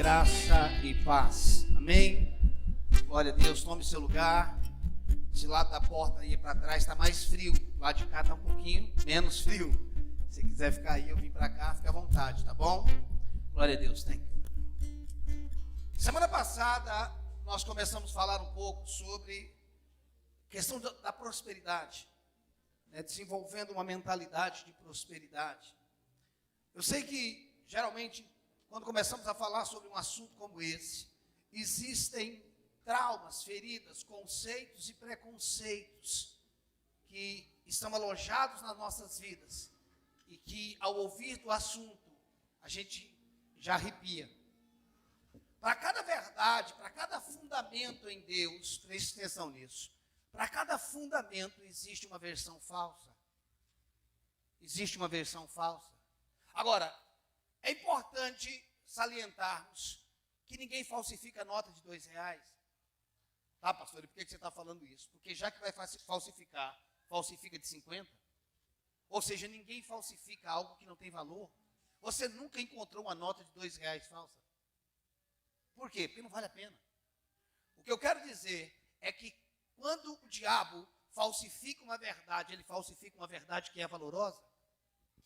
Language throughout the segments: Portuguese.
graça e paz. Amém? Glória a Deus, tome seu lugar. Esse lado da porta aí para trás está mais frio. O lado de cá está um pouquinho menos frio. Se quiser ficar aí, eu vim para cá, fica à vontade, tá bom? Glória a Deus, thank you. Semana passada, nós começamos a falar um pouco sobre a questão da prosperidade, né? Desenvolvendo uma mentalidade de prosperidade. Eu sei que, geralmente, quando começamos a falar sobre um assunto como esse, existem traumas, feridas, conceitos e preconceitos que estão alojados nas nossas vidas e que, ao ouvir do assunto, a gente já arrepia. Para cada verdade, para cada fundamento em Deus, preste atenção nisso, para cada fundamento existe uma versão falsa. Existe uma versão falsa. Agora, é importante salientarmos que ninguém falsifica nota de R$2. Tá, pastor? E por que você está falando isso? Porque já que vai falsificar, falsifica de 50? Ou seja, ninguém falsifica algo que não tem valor. Você nunca encontrou uma nota de R$2 falsa. Por quê? Porque não vale a pena. O que eu quero dizer é que quando o diabo falsifica uma verdade, ele falsifica uma verdade que é valorosa,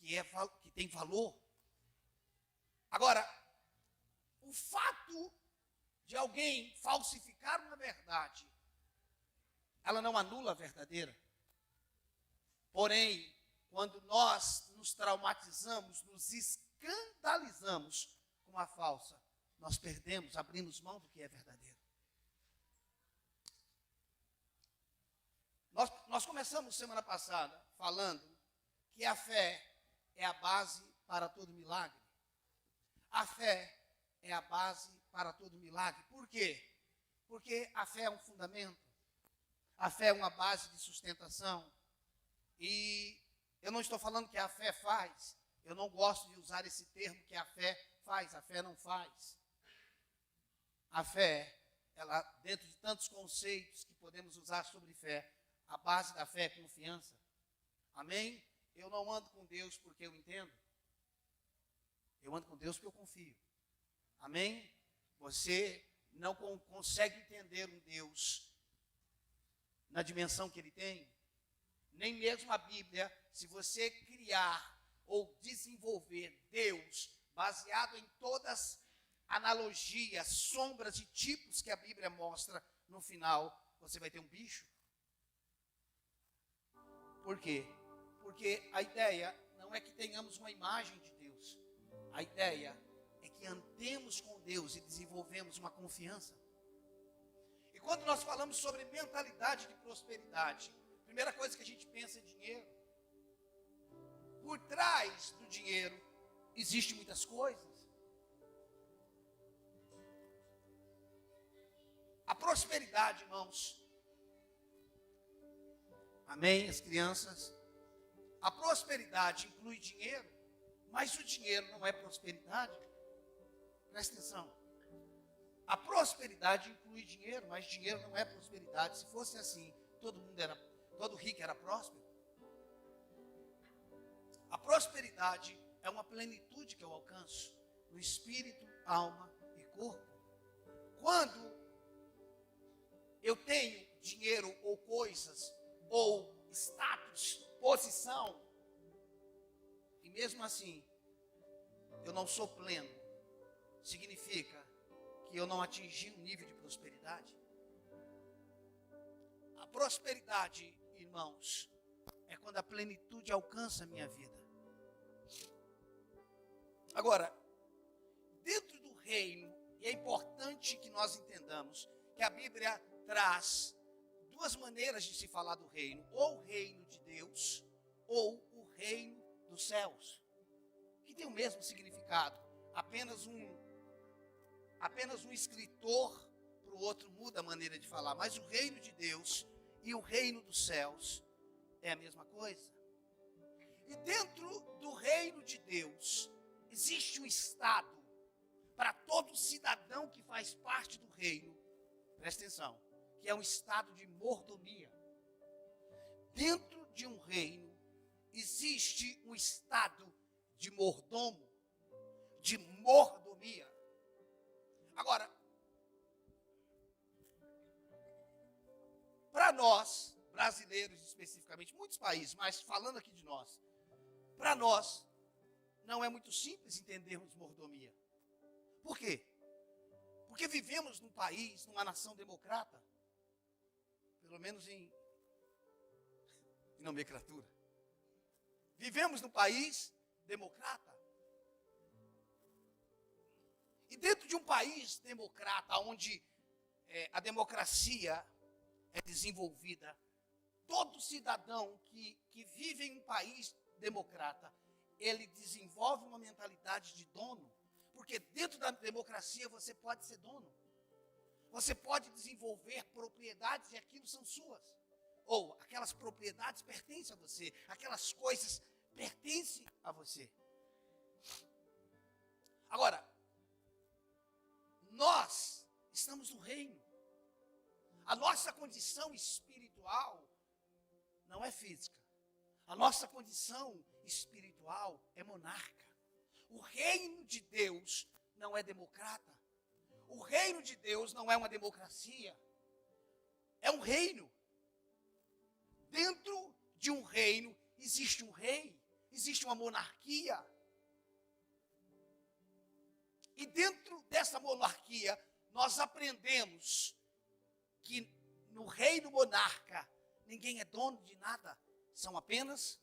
que tem valor. Agora, o fato de alguém falsificar uma verdade, ela não anula a verdadeira. Porém, quando nós nos traumatizamos, nos escandalizamos com a falsa, nós perdemos, abrimos mão do que é verdadeiro. Nós começamos semana passada falando que a fé é a base para todo milagre. A fé é a base para todo milagre. Por quê? Porque a fé é um fundamento. A fé é uma base de sustentação. E eu não estou falando que a fé faz. Eu não gosto de usar esse termo que a fé faz. A fé não faz. A fé, ela, dentro de tantos conceitos que podemos usar sobre fé, a base da fé é confiança. Amém? Eu não ando com Deus porque eu entendo. Eu ando com Deus porque eu confio. Amém? Você não consegue entender um Deus na dimensão que Ele tem. Nem mesmo a Bíblia, se você criar ou desenvolver Deus baseado em todas analogias, sombras e tipos que a Bíblia mostra, no final você vai ter um bicho. Por quê? Porque a ideia não é que tenhamos uma imagem de Deus. A ideia é que andemos com Deus e desenvolvemos uma confiança. E quando nós falamos sobre mentalidade de prosperidade, a primeira coisa que a gente pensa é dinheiro. Por trás do dinheiro existem muitas coisas. A prosperidade, irmãos. Amém, as crianças? A prosperidade inclui dinheiro, mas o dinheiro não é prosperidade. Presta atenção. A prosperidade inclui dinheiro, mas dinheiro não é prosperidade. Se fosse assim, todo rico era próspero. A prosperidade é uma plenitude que eu alcanço no espírito, alma e corpo. Quando eu tenho dinheiro ou coisas, ou status, posição, e mesmo assim eu não sou pleno, significa que eu não atingi um nível de prosperidade. A prosperidade, irmãos, é quando a plenitude alcança a minha vida. Agora, dentro do reino, e é importante que nós entendamos que a Bíblia traz duas maneiras de se falar do reino, ou o reino de Deus, ou o reino dos céus, que tem o mesmo significado, apenas um escritor para o outro muda a maneira de falar, mas o reino de Deus e o reino dos céus é a mesma coisa. E dentro do reino de Deus existe um estado para todo cidadão que faz parte do reino, presta atenção, que é um estado de mordomia. Dentro de um reino existe um estado de mordomo, de mordomia. nós, brasileiros especificamente, muitos países, mas falando aqui de nós, para nós, não é muito simples entendermos mordomia. Por quê? Porque vivemos num país, numa nação democrata, pelo menos em nomenclatura. Vivemos num país democrata. E dentro de um país democrata, onde a democracia é desenvolvida, todo cidadão que vive em um país democrata, ele desenvolve uma mentalidade de dono, porque dentro da democracia você pode ser dono. Você pode desenvolver propriedades e aquilo são suas. Ou aquelas propriedades pertencem a você, aquelas coisas pertencem a você. Agora, nós estamos no reino. A nossa condição espiritual não é física. A nossa condição espiritual é monarca. O reino de Deus não é democrata. O reino de Deus não é uma democracia. É um reino. Dentro de um reino existe um rei, existe uma monarquia. E dentro dessa monarquia, nós aprendemos que no reino monarca, ninguém é dono de nada, são apenas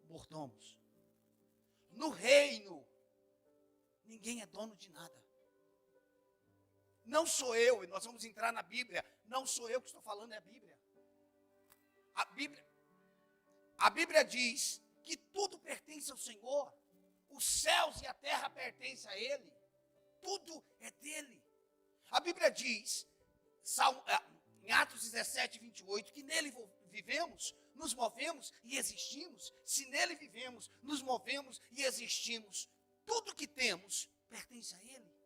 mordomos. No reino, ninguém é dono de nada. Não sou eu, e nós vamos entrar na Bíblia, não sou eu que estou falando, é a Bíblia. A Bíblia diz que tudo pertence ao Senhor, os céus e a terra pertencem a Ele, tudo é dele. A Bíblia diz, em Atos 17, 28, que nele vivemos, nos movemos e existimos. Se nele vivemos, nos movemos e existimos, tudo que temos pertence a Ele.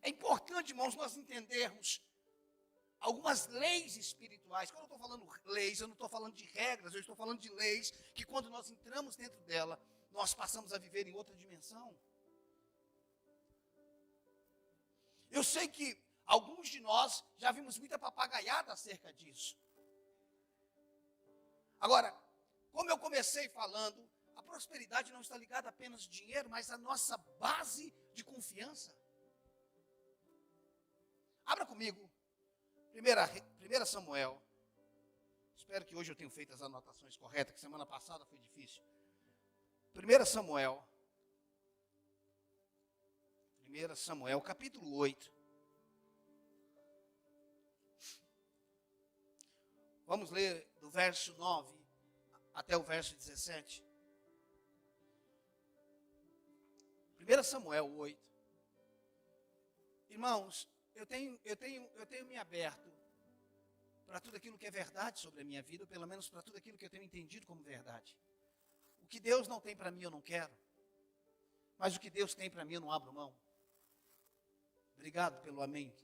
É importante, irmãos, nós entendermos algumas leis espirituais. Quando eu estou falando leis, eu não estou falando de regras, eu estou falando de leis que quando nós entramos dentro dela, nós passamos a viver em outra dimensão. Eu sei que alguns de nós já vimos muita papagaiada acerca disso. Agora, como eu comecei falando, a prosperidade não está ligada apenas ao dinheiro, mas à nossa base de confiança. Abra comigo, 1 Samuel. Espero que hoje eu tenha feito as anotações corretas, que semana passada foi difícil. 1 Samuel, capítulo 8. Vamos ler do verso 9 até o verso 17. 1 Samuel 8. Irmãos, eu tenho me aberto para tudo aquilo que é verdade sobre a minha vida, ou pelo menos para tudo aquilo que eu tenho entendido como verdade. O que Deus não tem para mim, eu não quero. Mas o que Deus tem para mim, eu não abro mão. Obrigado pelo amém.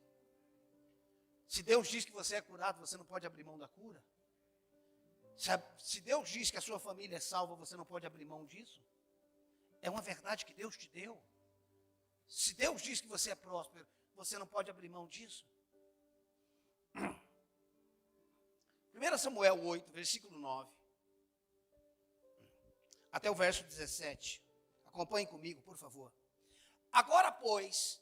Se Deus diz que você é curado, você não pode abrir mão da cura. Se Deus diz que a sua família é salva, você não pode abrir mão disso. É uma verdade que Deus te deu. Se Deus diz que você é próspero, você não pode abrir mão disso. 1 Samuel 8, versículo 9. Até o verso 17. Acompanhe comigo, por favor. Agora, pois,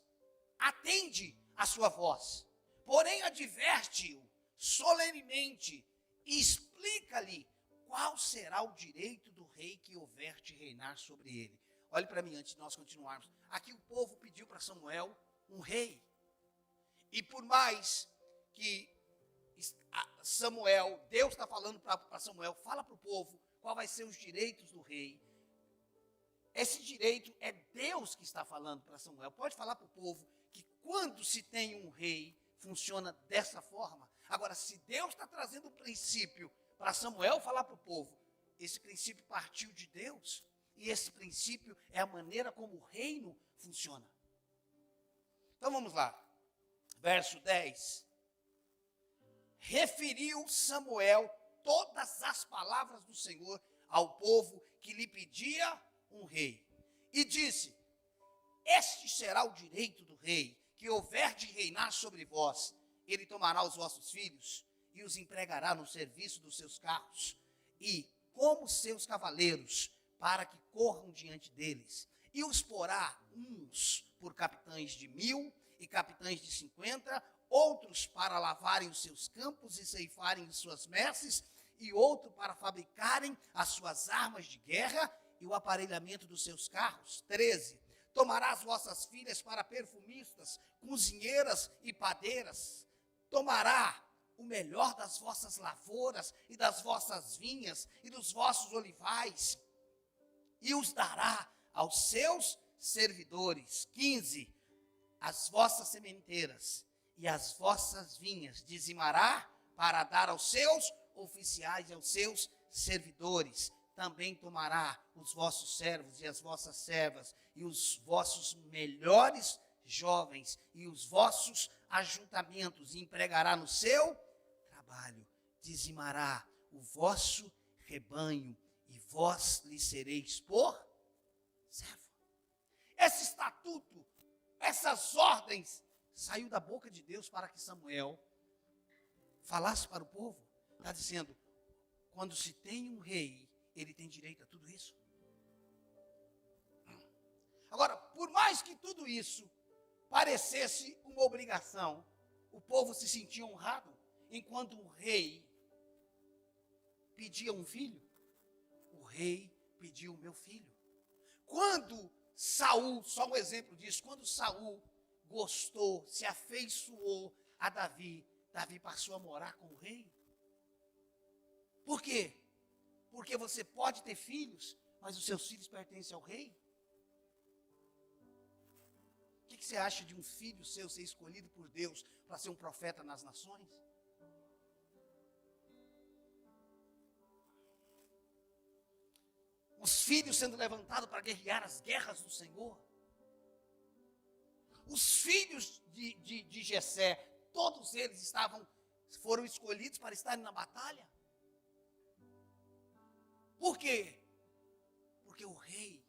atende a sua voz, porém adverte-o solenemente e explica-lhe qual será o direito do rei que houver de reinar sobre ele. Olhe para mim antes de nós continuarmos. Aqui o povo pediu para Samuel um rei. E por mais que Samuel, Deus está falando para Samuel, fala para o povo qual vai ser os direitos do rei. Esse direito é Deus que está falando para Samuel. Pode falar para o povo que quando se tem um rei, funciona dessa forma. Agora, se Deus está trazendo um princípio para Samuel falar para o povo, esse princípio partiu de Deus. E esse princípio é a maneira como o reino funciona. Então vamos lá. Verso 10. Referiu Samuel todas as palavras do Senhor ao povo que lhe pedia um rei. E disse: este será o direito do rei, que houver de reinar sobre vós. ele tomará os vossos filhos e os empregará no serviço dos seus carros, e como seus cavaleiros, para que corram diante deles, e os porá uns por capitães de 1000 e capitães de 50, outros para lavarem os seus campos e ceifarem de suas messes, e outro para fabricarem as suas armas de guerra e o aparelhamento dos seus carros. 13. Tomará as vossas filhas para perfumistas, cozinheiras e padeiras. Tomará o melhor das vossas lavouras e das vossas vinhas e dos vossos olivais, e os dará aos seus servidores. 15. As vossas sementeiras e as vossas vinhas dizimará para dar aos seus oficiais e aos seus servidores. Também tomará os vossos servos e as vossas servas e os vossos melhores jovens e os vossos ajuntamentos, e empregará no seu trabalho. Dizimará o vosso rebanho, e vós lhe sereis por servo. Esse estatuto, essas ordens, saiu da boca de Deus para que Samuel falasse para o povo. Está dizendo, quando se tem um rei, ele tem direito a tudo isso. Agora, por mais que tudo isso parecesse uma obrigação, o povo se sentia honrado, enquanto o rei pedia um filho, o rei pediu o meu filho. Quando Saul, só um exemplo disso, quando Saul gostou, se afeiçoou a Davi, Davi passou a morar com o rei. Por quê? Porque você pode ter filhos, mas os seus filhos pertencem ao rei. O que você acha de um filho seu ser escolhido por Deus para ser um profeta nas nações? Os filhos sendo levantados para guerrear as guerras do Senhor. Os filhos de Jessé, todos eles foram escolhidos para estarem na batalha. Por quê? Porque o rei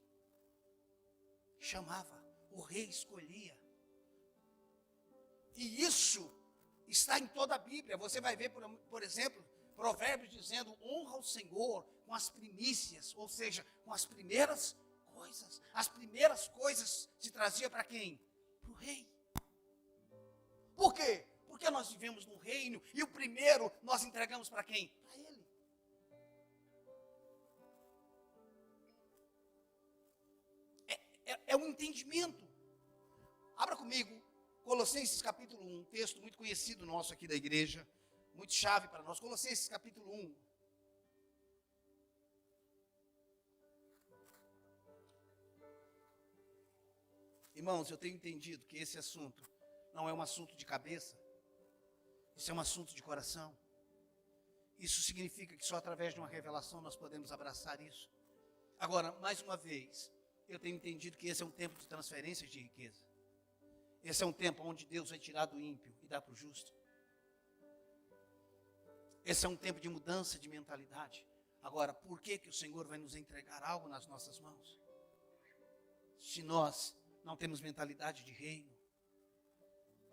chamava, o rei escolhia. E isso está em toda a Bíblia. Você vai ver, por exemplo, Provérbios dizendo, honra o Senhor com as primícias, ou seja, com as primeiras coisas. As primeiras coisas se trazia para quem? Para o rei. Por quê? Porque nós vivemos num reino e o primeiro nós entregamos para quem? Para ele. É um entendimento. Abra comigo Colossenses capítulo 1, um texto muito conhecido nosso aqui da igreja, muito chave para nós. Colossenses capítulo 1. Irmãos, eu tenho entendido que esse assunto não é um assunto de cabeça, isso é um assunto de coração. Isso significa que só através de uma revelação nós podemos abraçar isso. Agora, mais uma vez, eu tenho entendido que esse é um tempo de transferência de riqueza. Esse é um tempo onde Deus vai tirar do ímpio e dar para o justo. Esse é um tempo de mudança de mentalidade. Agora, por que o Senhor vai nos entregar algo nas nossas mãos? Se nós não temos mentalidade de reino,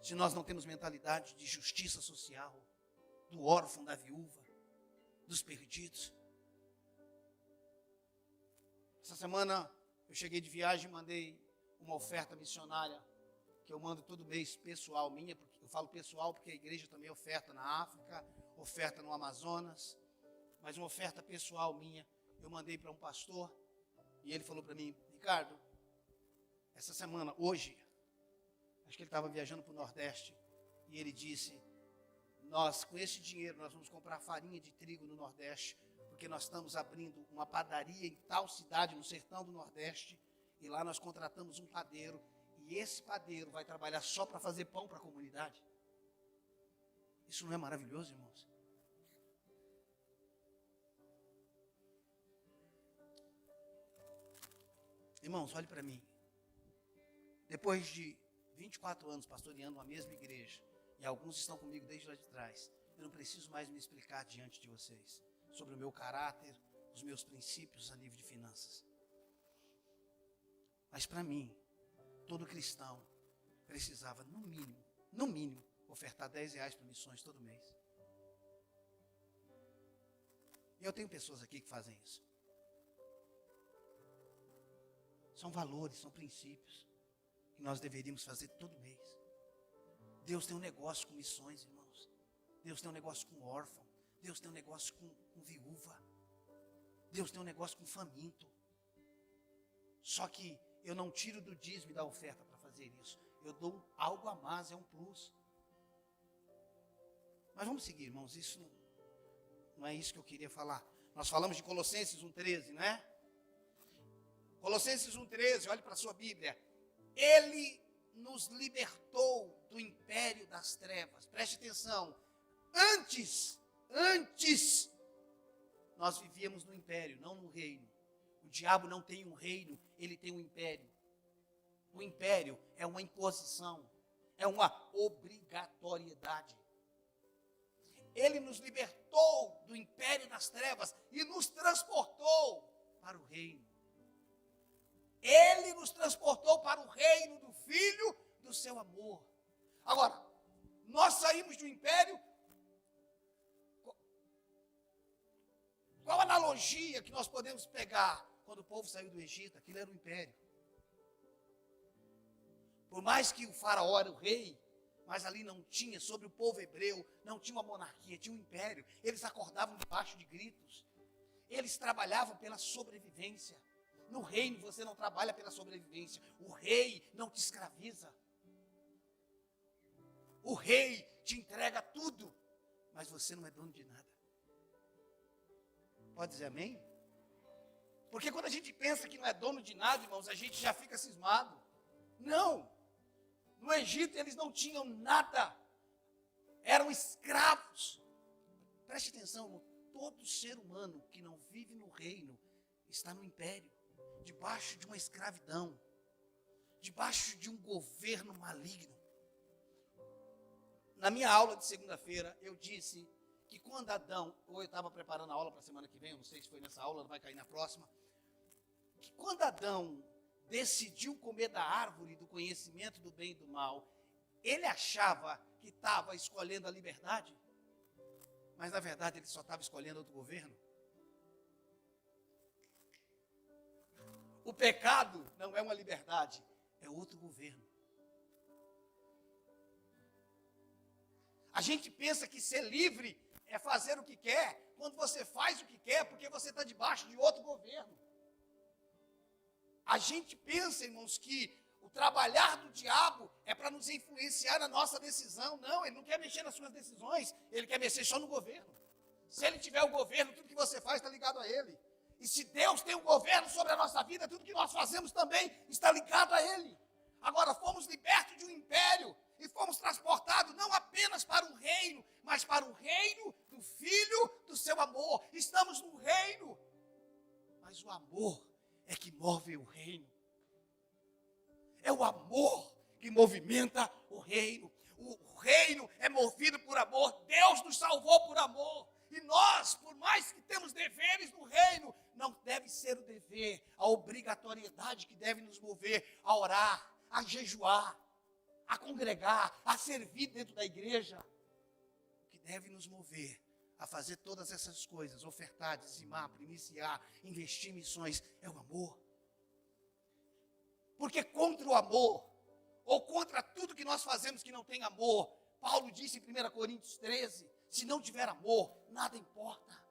se nós não temos mentalidade de justiça social, do órfão, da viúva, dos perdidos. Essa semana eu cheguei de viagem e mandei uma oferta missionária, que eu mando todo mês, pessoal minha, porque eu falo pessoal porque a igreja também oferta na África, oferta no Amazonas, mas uma oferta pessoal minha, eu mandei para um pastor, e ele falou para mim, Ricardo, essa semana, hoje, acho que ele estava viajando para o Nordeste, e ele disse, nós, com esse dinheiro, nós vamos comprar farinha de trigo no Nordeste, porque nós estamos abrindo uma padaria em tal cidade, no sertão do Nordeste, e lá nós contratamos um padeiro, e esse padeiro vai trabalhar só para fazer pão para a comunidade. Isso não é maravilhoso, irmãos? Irmãos, olhe para mim. Depois de 24 anos pastoreando a mesma igreja, e alguns estão comigo desde lá de trás, eu não preciso mais me explicar diante de vocês sobre o meu caráter, os meus princípios a nível de finanças. Mas para mim, todo cristão precisava, no mínimo, ofertar R$10 para missões todo mês. E eu tenho pessoas aqui que fazem isso. São valores, são princípios que nós deveríamos fazer todo mês. Deus tem um negócio com missões, irmãos. Deus tem um negócio com órfão. Deus tem um negócio com viúva. Deus tem um negócio com faminto. Só que eu não tiro do dízimo e da oferta para fazer isso. Eu dou algo a mais, é um plus. Mas vamos seguir, irmãos. Isso não é isso que eu queria falar. Nós falamos de Colossenses 1,13, não é? Colossenses 1,13, olhe para a sua Bíblia. Ele nos libertou do império das trevas. Preste atenção. Antes, nós vivíamos no império, não no reino. O diabo não tem um reino, ele tem um império. O império é uma imposição, é uma obrigatoriedade. Ele nos libertou do império das trevas e nos transportou para o reino. Ele nos transportou para o reino do Filho do seu amor. Agora, nós saímos do império. Qual a analogia que nós podemos pegar? Quando o povo saiu do Egito, aquilo era um império. Por mais que o faraó era o rei, mas ali não tinha, sobre o povo hebreu, não tinha uma monarquia, tinha um império. Eles acordavam debaixo de gritos. Eles trabalhavam pela sobrevivência. No reino você não trabalha pela sobrevivência. O rei não te escraviza. O rei te entrega tudo, mas você não é dono de nada. Pode dizer amém? Porque quando a gente pensa que não é dono de nada, irmãos, a gente já fica cismado. Não. No Egito eles não tinham nada. Eram escravos. Preste atenção, irmão. Todo ser humano que não vive no reino está no império, debaixo de uma escravidão, debaixo de um governo maligno. Na minha aula de segunda-feira, eu disse que quando Adão, ou eu estava preparando a aula para a semana que vem, eu não sei se foi nessa aula, não vai cair na próxima, que quando Adão decidiu comer da árvore do conhecimento do bem e do mal, ele achava que estava escolhendo a liberdade, mas na verdade ele só estava escolhendo outro governo. O pecado não é uma liberdade, é outro governo. A gente pensa que ser livre é fazer o que quer, quando você faz o que quer, porque você está debaixo de outro governo. A gente pensa, irmãos, que o trabalhar do diabo é para nos influenciar na nossa decisão. Não, ele não quer mexer nas suas decisões, ele quer mexer só no governo. Se ele tiver o governo, tudo que você faz está ligado a ele. E se Deus tem o governo sobre a nossa vida, tudo que nós fazemos também está ligado a ele. Agora, fomos libertos de um império e fomos transportados não apenas para um reino, mas para o reino do Filho do seu amor. Estamos no reino, mas o amor é que move o reino. É o amor que movimenta o reino. O reino é movido por amor. Deus nos salvou por amor. E nós, por mais que temos deveres no reino, não deve ser o dever, a obrigatoriedade que deve nos mover a orar, a jejuar, a congregar, a servir dentro da igreja. O que deve nos mover a fazer todas essas coisas, ofertar, dizimar, primiciar, investir em missões, é o amor. Porque contra o amor, ou contra tudo que nós fazemos que não tem amor, Paulo disse em 1 Coríntios 13, se não tiver amor, nada importa.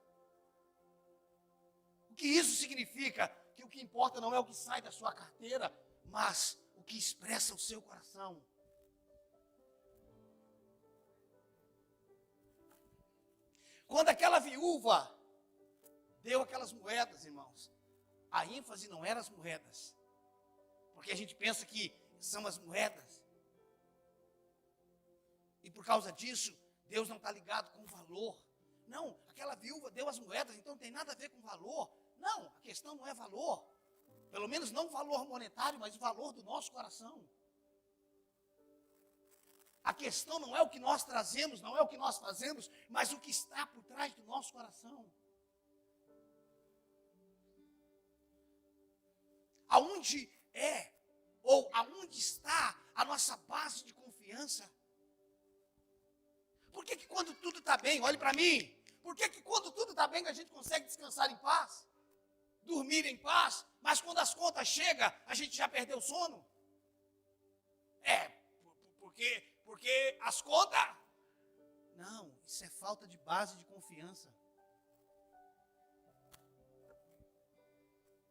O que isso significa? Que o que importa não é o que sai da sua carteira, mas o que expressa o seu coração. Quando aquela viúva deu aquelas moedas, irmãos, a ênfase não era as moedas, porque a gente pensa que são as moedas, e por causa disso, Deus não está ligado com o valor. Não, aquela viúva deu as moedas, então não tem nada a ver com valor. Não, a questão não é valor, pelo menos não o valor monetário, mas o valor do nosso coração. A questão não é o que nós trazemos, não é o que nós fazemos, mas o que está por trás do nosso coração. Aonde é, ou aonde está a nossa base de confiança? Por que quando tudo está bem, olhe para mim, por que quando tudo está bem a gente consegue descansar em paz? Dormir em paz, mas quando as contas chegam, a gente já perdeu o sono? Porque as contas... Não, isso é falta de base de confiança.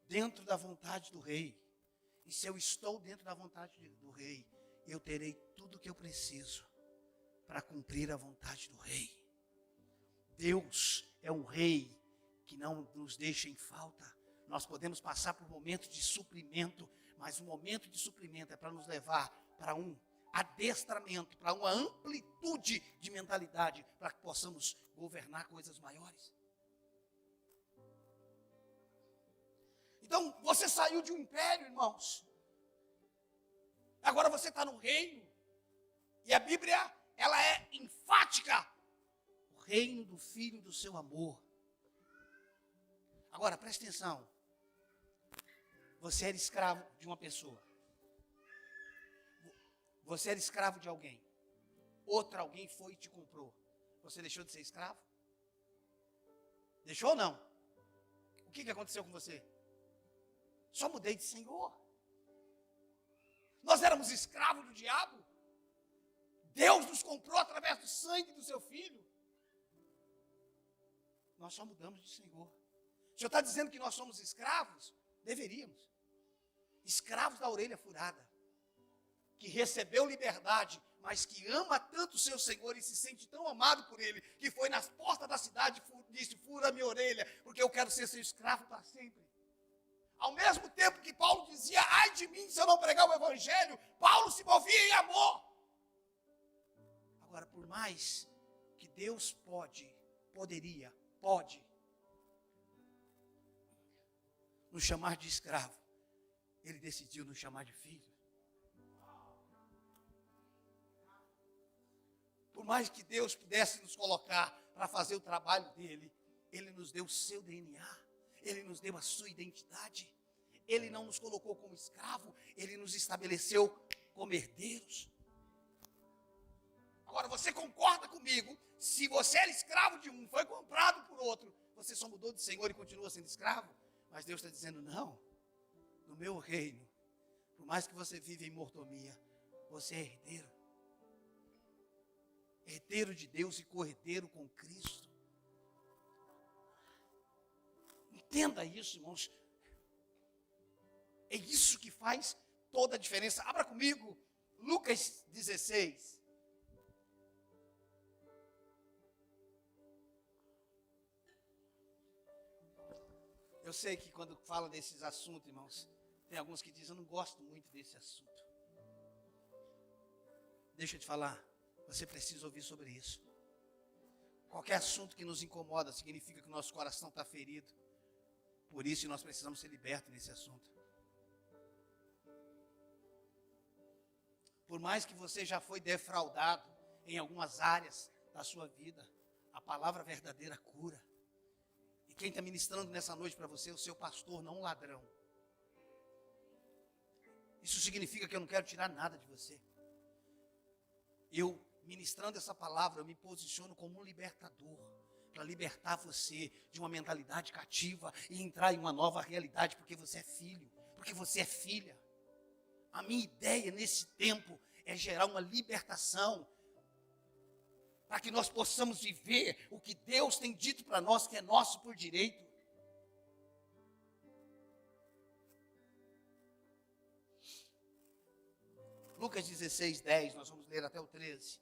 Dentro da vontade do rei. E se eu estou dentro da vontade do rei, eu terei tudo o que eu preciso para cumprir a vontade do rei. Deus é um rei que não nos deixa em falta. Nós podemos passar por momentos de suprimento, mas o momento de suprimento é para nos levar para um adestramento, para uma amplitude de mentalidade, para que possamos governar coisas maiores. Então, você saiu de um império, irmãos. Agora você está no reino. E a Bíblia, ela é enfática. O reino do Filho do seu amor. Agora, preste atenção. Você era escravo de uma pessoa. Você era escravo de alguém. Outra alguém foi e te comprou. Você deixou de ser escravo? Deixou ou não? O que aconteceu com você? Só mudei de senhor. Nós éramos escravos do diabo. Deus nos comprou através do sangue do seu filho. Nós só mudamos de senhor. O senhor está dizendo que nós somos escravos? Deveríamos. Escravos da orelha furada. Que recebeu liberdade, mas que ama tanto o seu Senhor e se sente tão amado por ele, que foi nas portas da cidade e disse: fura minha orelha, porque eu quero ser seu escravo para sempre. Ao mesmo tempo que Paulo dizia: ai de mim se eu não pregar o evangelho, Paulo se movia em amor. Agora, por mais que Deus pode nos chamar de escravo, ele decidiu nos chamar de filho. Por mais que Deus pudesse nos colocar para fazer o trabalho dele, ele nos deu o seu DNA, ele nos deu a sua identidade. Ele não nos colocou como escravo, ele nos estabeleceu como herdeiros. Agora, você concorda comigo? Se você era escravo de um, foi comprado por outro, você só mudou de senhor e continua sendo escravo? Mas Deus está dizendo: não, no meu reino, por mais que você viva em mordomia, você é herdeiro. Herdeiro de Deus e co-herdeiro com Cristo. Entenda isso, irmãos. É isso que faz toda a diferença. Abra comigo Lucas 16. Eu sei que quando fala desses assuntos, irmãos, tem alguns que dizem: eu não gosto muito desse assunto. Deixa eu te falar, você precisa ouvir sobre isso. Qualquer assunto que nos incomoda significa que o nosso coração está ferido. Por isso nós precisamos ser libertos nesse assunto. Por mais que você já foi defraudado em algumas áreas da sua vida, a palavra verdadeira cura. E quem está ministrando nessa noite para você é o seu pastor, não um ladrão. Isso significa que eu não quero tirar nada de você. Eu, ministrando essa palavra, eu me posiciono como um libertador, para libertar você de uma mentalidade cativa e entrar em uma nova realidade, porque você é filho, porque você é filha. A minha ideia nesse tempo é gerar uma libertação, para que nós possamos viver o que Deus tem dito para nós, que é nosso por direito. Lucas 16, 10, nós vamos ler até o 13.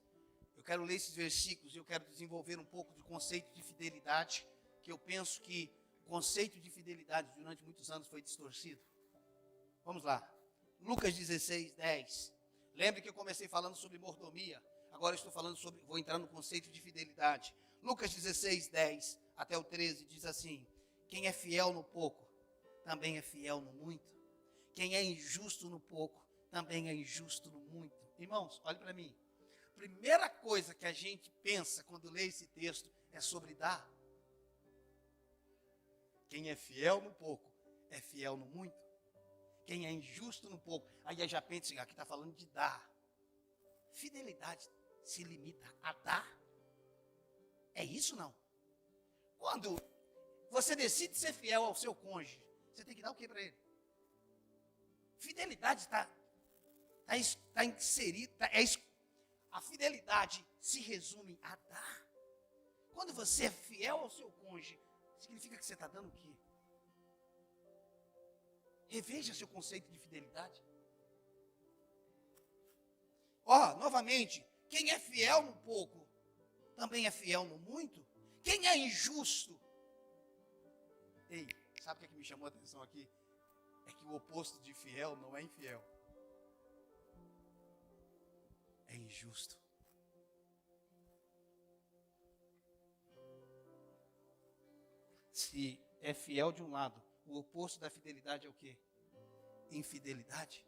Eu quero ler esses versículos e eu quero desenvolver um pouco do conceito de fidelidade, que eu penso que o conceito de fidelidade durante muitos anos foi distorcido. Vamos lá. Lucas 16, 10. Lembre que eu comecei falando sobre mordomia. Agora eu estou falando sobre, vou entrar no conceito de fidelidade. Lucas 16, 10 até o 13 diz assim: quem é fiel no pouco, também é fiel no muito. Quem é injusto no pouco, também é injusto no muito. Irmãos, olhe para mim. Primeira coisa que a gente pensa quando lê esse texto é sobre dar. Quem é fiel no pouco, é fiel no muito. Quem é injusto no pouco, aí já pensa, aqui está falando de dar. Fidelidade se limita a dar. É isso não? Quando você decide ser fiel ao seu cônjuge, você tem que dar o que para ele? Fidelidade está inserida, a fidelidade se resume a dar. Quando você é fiel ao seu cônjuge, significa que você está dando o quê? Reveja seu conceito de fidelidade. Novamente, quem é fiel no pouco, também é fiel no muito. Quem é injusto? Ei, sabe o que me chamou a atenção aqui? É que o oposto de fiel não é infiel. É injusto. Se é fiel de um lado, o oposto da fidelidade é o quê? Infidelidade.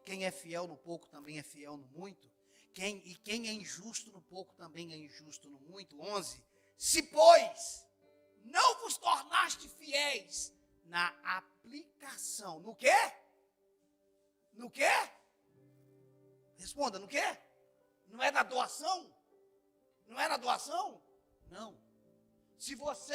Quem é fiel no pouco também é fiel no muito. Quem é injusto no pouco também é injusto no muito. 11. Se, pois, não vos tornaste fiéis na aplicação. No quê? No quê? Responda, no quê? Não é na doação? Não é na doação? Não. Se vós,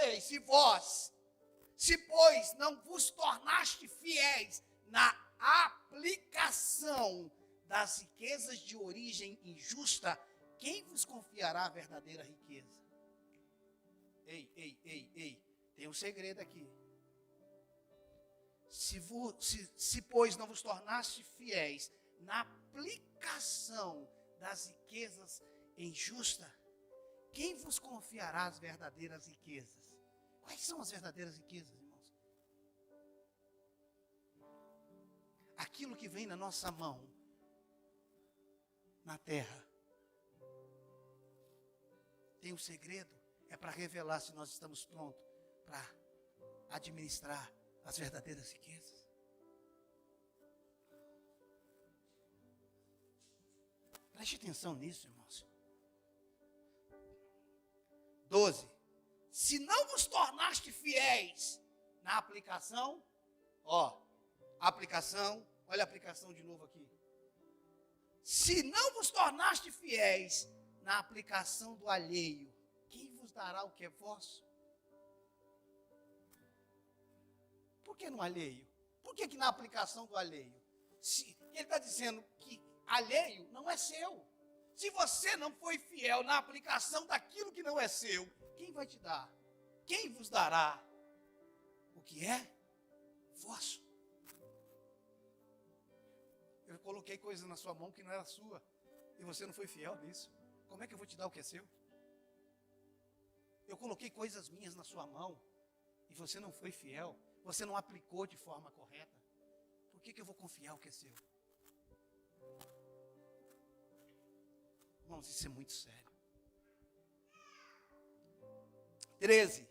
pois, não vos tornaste fiéis na aplicação das riquezas de origem injusta, quem vos confiará a verdadeira riqueza? Ei, tem um segredo aqui. Se pois não vos tornaste fiéis na aplicação das riquezas injustas, quem vos confiará as verdadeiras riquezas? Quais são as verdadeiras riquezas, irmãos? Aquilo que vem na nossa mão, na terra. Tem um segredo, é para revelar se nós estamos prontos para administrar as verdadeiras riquezas. Preste atenção nisso, irmãos. 12. Se não vos tornaste fiéis na aplicação, aplicação, olha a aplicação de novo aqui. Se não vos tornaste fiéis na aplicação do alheio, quem vos dará o que é vosso? Por que no alheio? Por que na aplicação do alheio? Ele está dizendo que alheio não é seu. Se você não foi fiel na aplicação daquilo que não é seu, quem vai te dar? Quem vos dará o que é vosso? Eu coloquei coisas na sua mão que não era sua, e você não foi fiel nisso. Como é que eu vou te dar o que é seu? Eu coloquei coisas minhas na sua mão, e você não foi fiel, você não aplicou de forma correta. Por que eu vou confiar o que é seu? Irmãos, isso é muito sério. 13.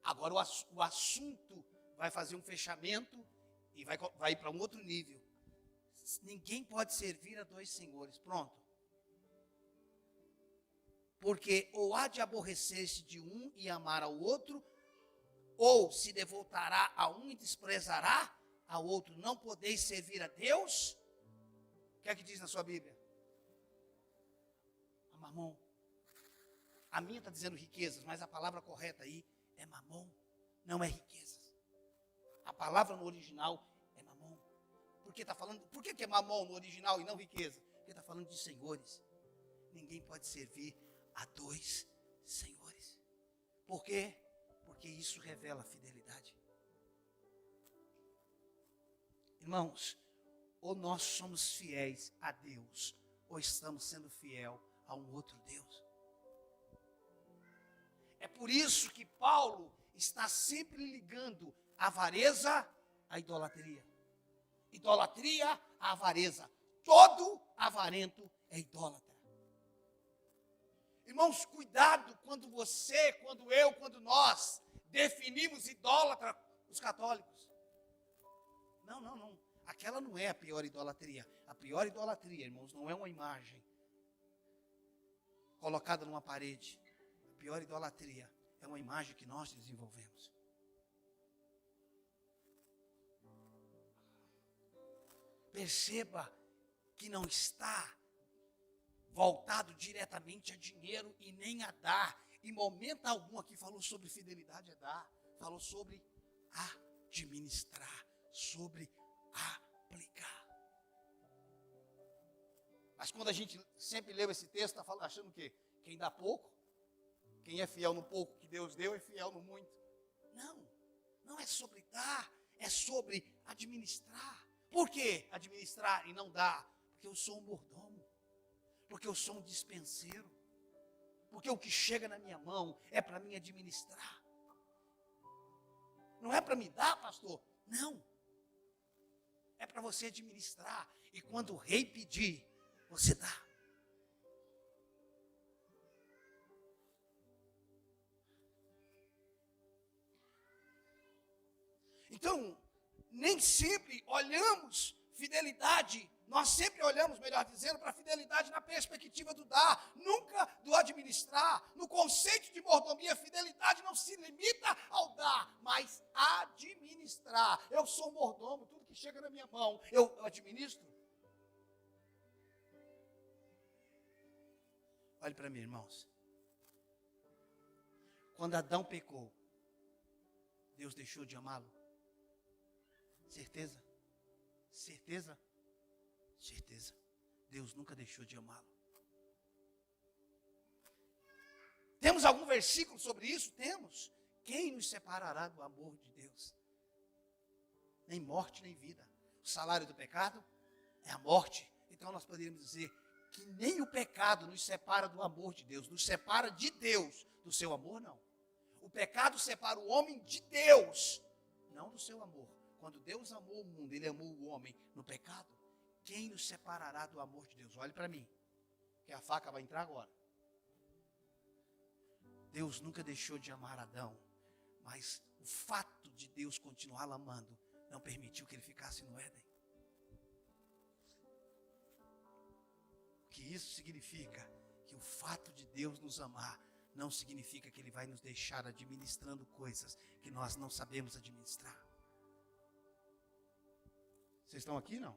Agora o assunto vai fazer um fechamento e vai para um outro nível. Ninguém pode servir a dois senhores. Pronto. Porque ou há de aborrecer-se de um e amar ao outro, ou se devotará a um e desprezará ao outro. Não podeis servir a Deus. O que é que diz na sua Bíblia? A mamon. A minha está dizendo riquezas, mas a palavra correta aí é mamon, não é riquezas. A palavra no original é mamon. Por que é mamon no original e não riqueza? Porque está falando de senhores. Ninguém pode servir a dois senhores. Por quê? Porque isso revela a fidelidade. Irmãos, ou nós somos fiéis a Deus, ou estamos sendo fiel a um outro Deus. É por isso que Paulo está sempre ligando a avareza à idolatria. Idolatria à avareza. Todo avarento é idólatra. Irmãos, cuidado quando nós definimos idólatra os católicos. Não. Aquela não é a pior idolatria. A pior idolatria, irmãos, não é uma imagem colocada numa parede. A pior idolatria é uma imagem que nós desenvolvemos. Perceba que não está voltado diretamente a dinheiro e nem a dar. Em momento algum aqui falou sobre fidelidade a dar. Falou sobre administrar, sobre aplicar. Mas quando a gente sempre leu esse texto, está achando o quê? Quem dá pouco, quem é fiel no pouco que Deus deu, é fiel no muito. Não é sobre dar, é sobre administrar. Por que administrar e não dar? Porque eu sou um mordomo, porque eu sou um dispenseiro, porque o que chega na minha mão é para mim administrar. Não é para me dar, pastor? Não. É para você administrar. E quando o rei pedir, você dá. Então, nem sempre olhamos fidelidade, nós sempre olhamos, melhor dizendo, para a fidelidade na perspectiva do dar, nunca do administrar. No conceito de mordomia, fidelidade não se limita ao dar, mas administrar. Eu sou mordomo, tudo que chega na minha mão, eu administro. Olhe para mim, irmãos. Quando Adão pecou, Deus deixou de amá-lo? Certeza? Certeza? Certeza. Deus nunca deixou de amá-lo. Temos algum versículo sobre isso? Temos. Quem nos separará do amor de Deus? Nem morte, nem vida. O salário do pecado é a morte. Então nós poderíamos dizer que nem o pecado nos separa do amor de Deus. Nos separa de Deus. Do seu amor, não. O pecado separa o homem de Deus, não do seu amor. Quando Deus amou o mundo, Ele amou o homem no pecado. Quem nos separará do amor de Deus? Olhe para mim, que a faca vai entrar agora. Deus nunca deixou de amar Adão, mas o fato de Deus continuá-lo amando não permitiu que ele ficasse no Éden. O que isso significa? Que o fato de Deus nos amar não significa que Ele vai nos deixar administrando coisas que nós não sabemos administrar. Vocês estão aqui, não?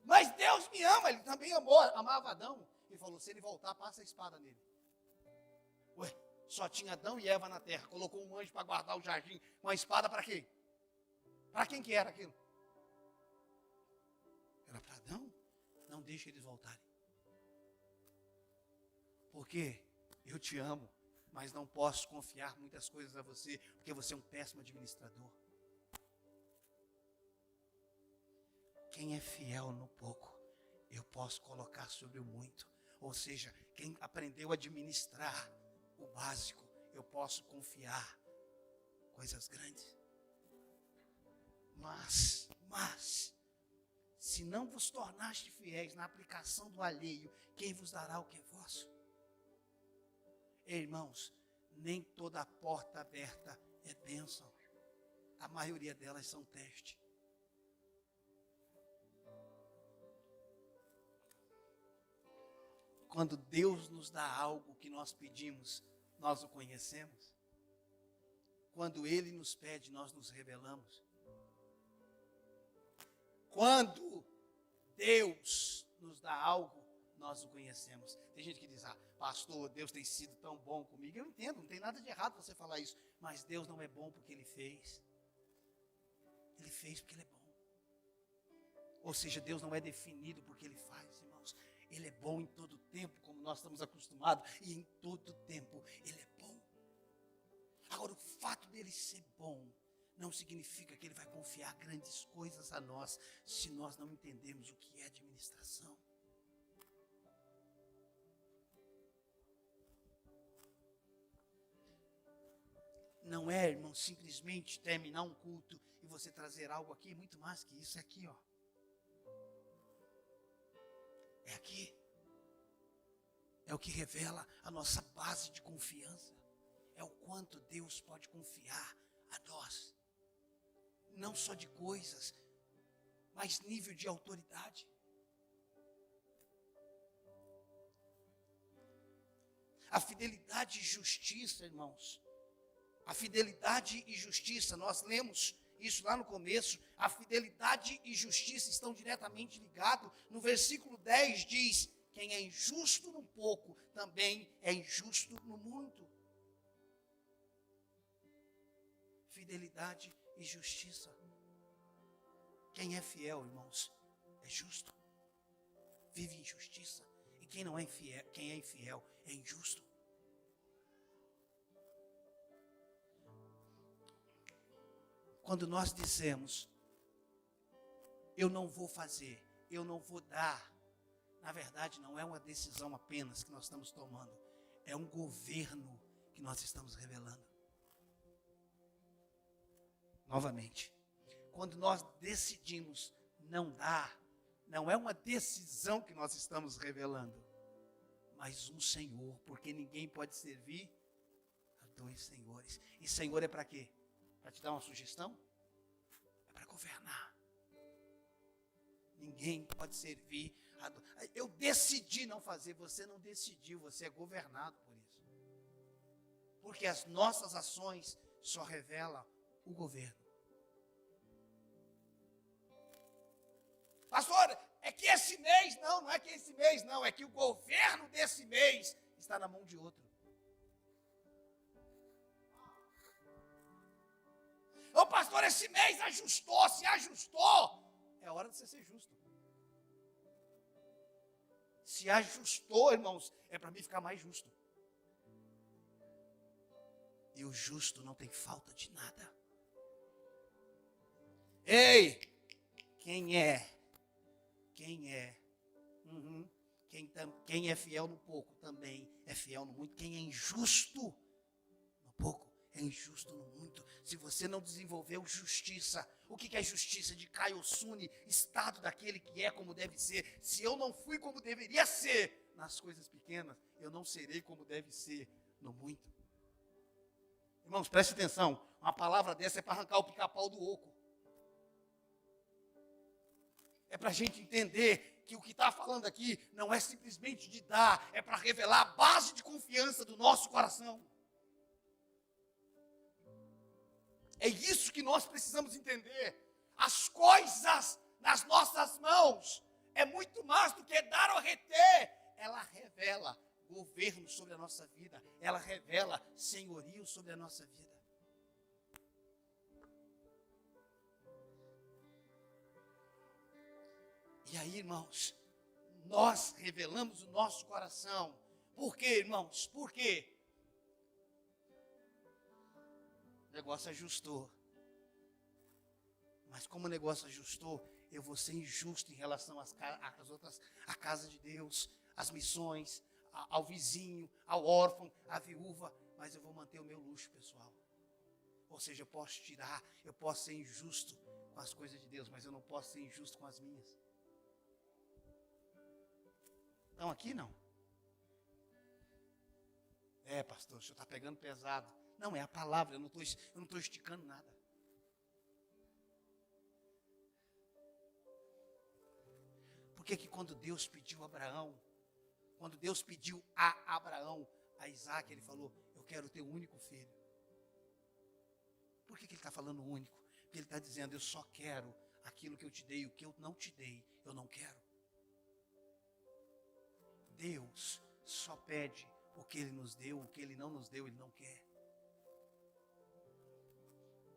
Mas Deus me ama, Ele também amava Adão. Ele falou, se ele voltar, passa a espada nele. Ué, só tinha Adão e Eva na terra. Colocou um anjo para guardar o jardim. Uma espada para quê? Para quem que era aquilo? Era para Adão? Não deixe eles voltarem. Porque eu te amo, mas não posso confiar muitas coisas a você, porque você é um péssimo administrador. Quem é fiel no pouco, eu posso colocar sobre o muito. Ou seja, quem aprendeu a administrar o básico, eu posso confiar coisas grandes. Mas, se não vos tornaste fiéis na aplicação do alheio, quem vos dará o que é vosso? Irmãos, nem toda porta aberta é bênção. A maioria delas são teste. Quando Deus nos dá algo que nós pedimos, nós o conhecemos. Quando Ele nos pede, nós nos revelamos. Quando Deus nos dá algo, nós o conhecemos. Tem gente que diz, pastor, Deus tem sido tão bom comigo. Eu entendo, não tem nada de errado você falar isso. Mas Deus não é bom porque Ele fez. Ele fez porque Ele é bom. Ou seja, Deus não é definido porque Ele faz, irmãos. Ele é bom em todo tempo, como nós estamos acostumados. E em todo tempo Ele é bom. Agora, o fato dele ser bom não significa que Ele vai confiar grandes coisas a nós, se nós não entendermos o que é administração. Não é, irmão, simplesmente terminar um culto e você trazer algo aqui, muito mais que isso, é aqui, ó. É aqui. É o que revela a nossa base de confiança. É o quanto Deus pode confiar a nós. Não só de coisas, mas nível de autoridade. A fidelidade e justiça, irmãos. A fidelidade e justiça, nós lemos isso lá no começo. A fidelidade e justiça estão diretamente ligados. No versículo 10 diz que quem é injusto no pouco, também é injusto no muito. Fidelidade e justiça. Quem é fiel, irmãos, é justo. Vive em justiça. E quem não é infiel, quem é infiel é injusto. Quando nós dizemos, eu não vou fazer, eu não vou dar, na verdade não é uma decisão apenas que nós estamos tomando, é um governo que nós estamos revelando. Novamente, quando nós decidimos não dar, não é uma decisão que nós estamos revelando, mas um Senhor, porque ninguém pode servir a dois senhores. E Senhor é para quê? Para te dar uma sugestão? É para governar. Ninguém pode servir a dois. Eu decidi não fazer, você não decidiu, você é governado por isso. Porque as nossas ações só revelam o governo. Pastor, é que esse mês, não é que esse mês não, é que o governo desse mês está na mão de outro. Ô pastor, esse mês ajustou, se ajustou, é hora de você ser justo. Se ajustou, irmãos, é para mim ficar mais justo. E o justo não tem falta de nada. Ei, quem é? Quem é fiel no pouco também é fiel no muito. Quem é injusto no pouco é injusto no muito. Se você não desenvolveu justiça, o que é justiça? De Caio Sune, estado daquele que é como deve ser. Se eu não fui como deveria ser nas coisas pequenas, eu não serei como deve ser no muito. Irmãos, preste atenção, uma palavra dessa é para arrancar o pica-pau do oco. É para a gente entender que o que está falando aqui não é simplesmente de dar, é para revelar a base de confiança do nosso coração. É isso que nós precisamos entender. As coisas nas nossas mãos é muito mais do que dar ou reter. Ela revela governo sobre a nossa vida. Ela revela senhorio sobre a nossa vida. E aí, irmãos, nós revelamos o nosso coração. Por quê, irmãos? Por quê? O negócio ajustou. Mas como o negócio ajustou, eu vou ser injusto em relação às outras, à casa de Deus, às missões, ao vizinho, ao órfão, à viúva, mas eu vou manter o meu luxo pessoal. Ou seja, eu posso tirar, eu posso ser injusto com as coisas de Deus, mas eu não posso ser injusto com as minhas. Estão aqui, não? É, pastor, o senhor está pegando pesado. Não, é a palavra, eu não estou esticando nada. Por que quando Deus pediu a Abraão, quando Deus pediu a Abraão, a Isaac, ele falou, eu quero ter um único filho. Por que ele está falando único? Porque ele está dizendo, eu só quero aquilo que eu te dei, o que eu não te dei, eu não quero. Deus só pede o que Ele nos deu, o que Ele não nos deu, Ele não quer.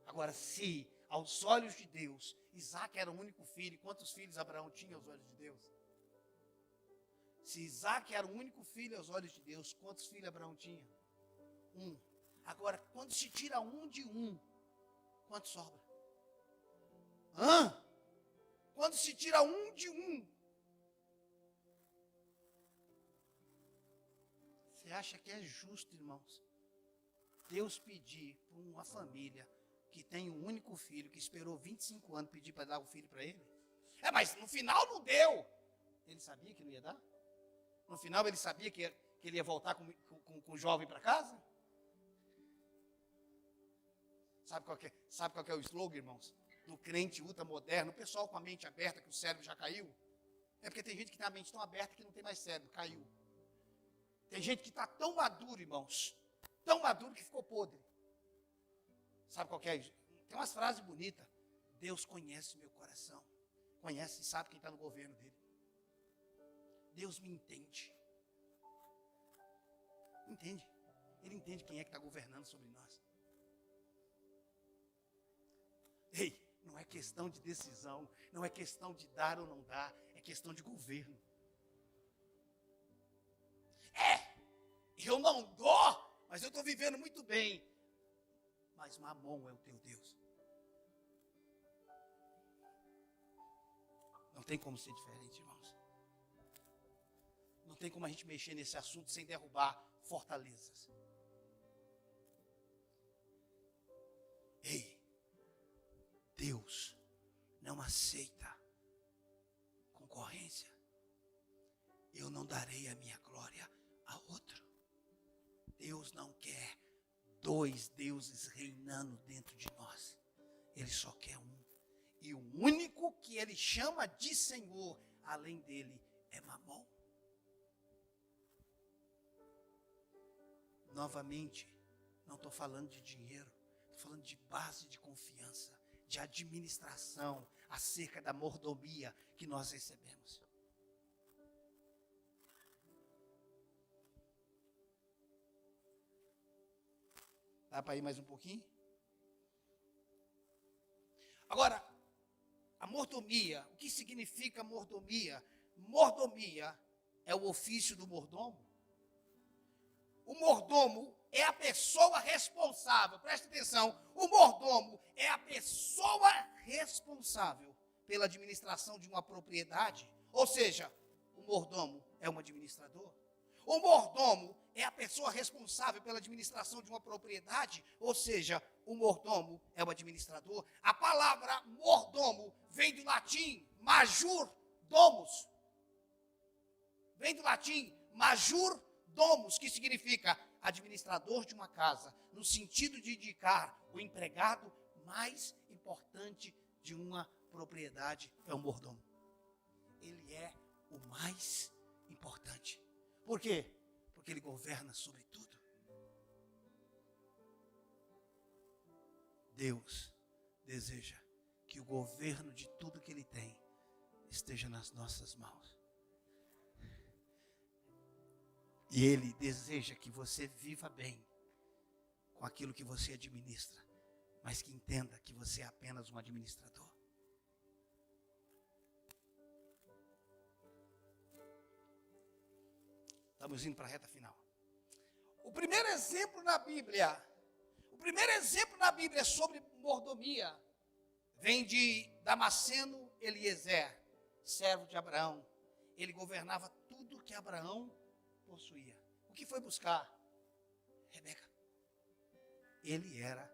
Agora, se aos olhos de Deus, Isaac era o único filho, quantos filhos Abraão tinha aos olhos de Deus? Se Isaac era o único filho aos olhos de Deus, quantos filhos Abraão tinha? Um. Agora, quando se tira um de um, quanto sobra? Quando se tira um de um, você acha que é justo, irmãos, Deus pedir para uma família que tem um único filho, que esperou 25 anos pedir para dar o filho para ele? Mas no final não deu. Ele sabia que não ia dar? No final ele sabia que ele ia voltar com o jovem para casa? Sabe qual que é o slogan, irmãos? Do crente ultramoderno, o pessoal com a mente aberta, que o cérebro já caiu. É porque tem gente que tem a mente tão aberta que não tem mais cérebro, caiu. Tem gente que está tão maduro, irmãos, tão maduro que ficou podre. Sabe qual que é? Tem umas frases bonitas. Deus conhece o meu coração. Conhece e sabe quem está no governo dele. Deus me entende. Entende? Ele entende quem é que está governando sobre nós. Ei, não é questão de decisão, não é questão de dar ou não dar, é questão de governo. Eu não dou, mas eu estou vivendo muito bem. Mas Mamon é o teu Deus. Não tem como ser diferente, irmãos. Não tem como a gente mexer nesse assunto sem derrubar fortalezas. Ei, Deus não aceita concorrência. Eu não darei a minha glória a outro. Deus não quer dois deuses reinando dentro de nós. Ele só quer um. E o único que ele chama de Senhor, além dele, é Mamon. Novamente, não estou falando de dinheiro, estou falando de base de confiança, de administração, acerca da mordomia que nós recebemos. Dá para ir mais um pouquinho? Agora, a mordomia, o que significa mordomia? Mordomia é o ofício do mordomo. O mordomo é a pessoa responsável, presta atenção, o mordomo é a pessoa responsável pela administração de uma propriedade, ou seja, o mordomo é um administrador. O mordomo é a pessoa responsável pela administração de uma propriedade, ou seja, o mordomo é o administrador. A palavra mordomo vem do latim major domus. Vem do latim major domus, que significa administrador de uma casa, no sentido de indicar o empregado mais importante de uma propriedade, é o mordomo. Ele é o mais importante. Por quê? Porque ele governa sobre tudo. Deus deseja que o governo de tudo que ele tem esteja nas nossas mãos. E ele deseja que você viva bem com aquilo que você administra, mas que entenda que você é apenas um administrador. Estamos indo para a reta final. O primeiro exemplo na Bíblia sobre mordomia vem de Damasceno Eliezer, servo de Abraão. Ele governava tudo que Abraão possuía. O que foi buscar? Rebeca. Ele era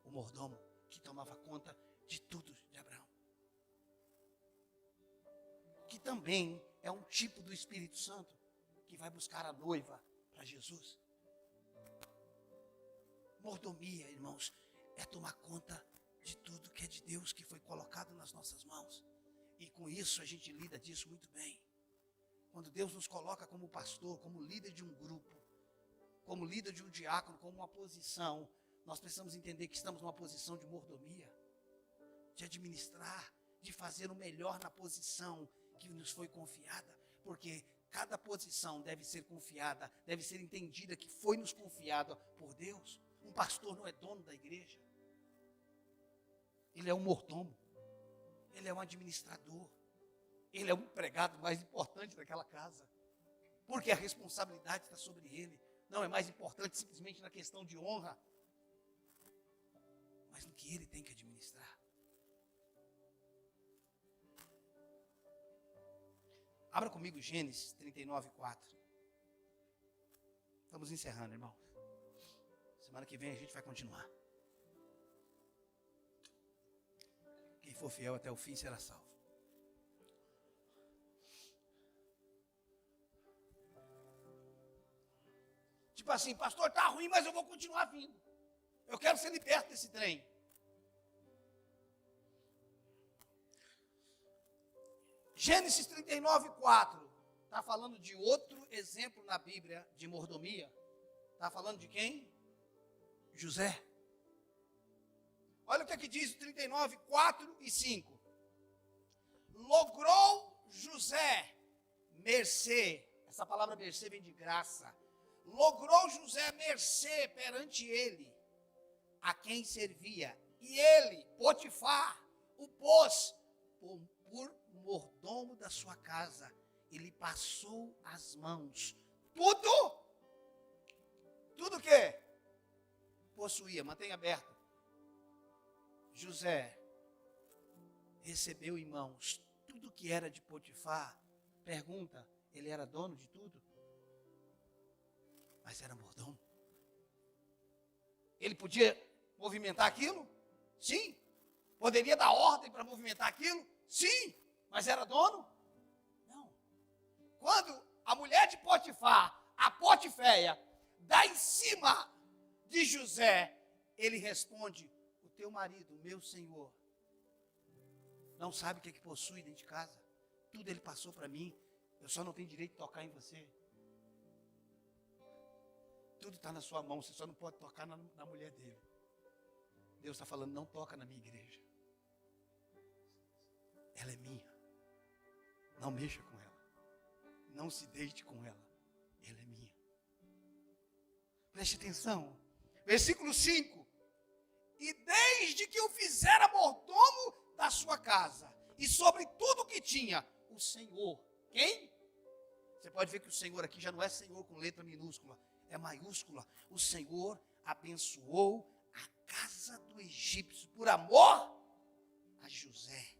o mordomo que tomava conta de tudo de Abraão. Que também é um tipo do Espírito Santo que vai buscar a noiva para Jesus. Mordomia, irmãos, é tomar conta de tudo que é de Deus, que foi colocado nas nossas mãos. E com isso a gente lida disso muito bem. Quando Deus nos coloca como pastor, como líder de um grupo, como líder de um diácono, como uma posição, nós precisamos entender que estamos numa posição de mordomia, de administrar, de fazer o melhor na posição que nos foi confiada, porque cada posição deve ser confiada, deve ser entendida que foi nos confiada por Deus. Um pastor não é dono da igreja. Ele é um mordomo. Ele é um administrador. Ele é o empregado mais importante daquela casa. Porque a responsabilidade está sobre ele. Não é mais importante simplesmente na questão de honra, mas no que ele tem que administrar. Abra comigo Gênesis 39:4. Estamos encerrando, irmão. Semana que vem a gente vai continuar. Quem for fiel até o fim será salvo. Tipo assim, pastor, tá ruim, mas eu vou continuar vindo. Eu quero ser liberto desse trem. Gênesis 39:4. Está falando de outro exemplo na Bíblia de mordomia. Está falando de quem? José. Olha o que aqui diz o 39:4 e 5. Logrou José mercê, essa palavra mercê vem de graça. Logrou José mercê perante ele, a quem servia. E ele, Potifar, o pôs por mordomo da sua casa. E lhe passou as mãos. Tudo que possuía, mantenha aberto. José recebeu em mãos tudo que era de Potifar. Pergunta, ele era dono de tudo? Mas era mordomo. Ele podia movimentar aquilo? Sim. Poderia dar ordem para movimentar aquilo? Sim. Mas era dono? Não. Quando a mulher de Potifar, a Potiféia, dá em cima de José, ele responde: o teu marido, o meu senhor, não sabe o que possui dentro de casa. Tudo ele passou para mim. Eu só não tenho direito de tocar em você. Tudo está na sua mão, você só não pode tocar na mulher dele. Deus está falando, não toca na minha igreja. Ela é minha. Não mexa com ela. Não se deite com ela. Ela é minha. Preste atenção. Versículo 5. E desde que o fizera mordomo da sua casa, e sobre tudo que tinha, o Senhor. Quem? Você pode ver que o Senhor aqui já não é Senhor com letra minúscula, é maiúscula. O Senhor abençoou a casa do egípcio por amor a José.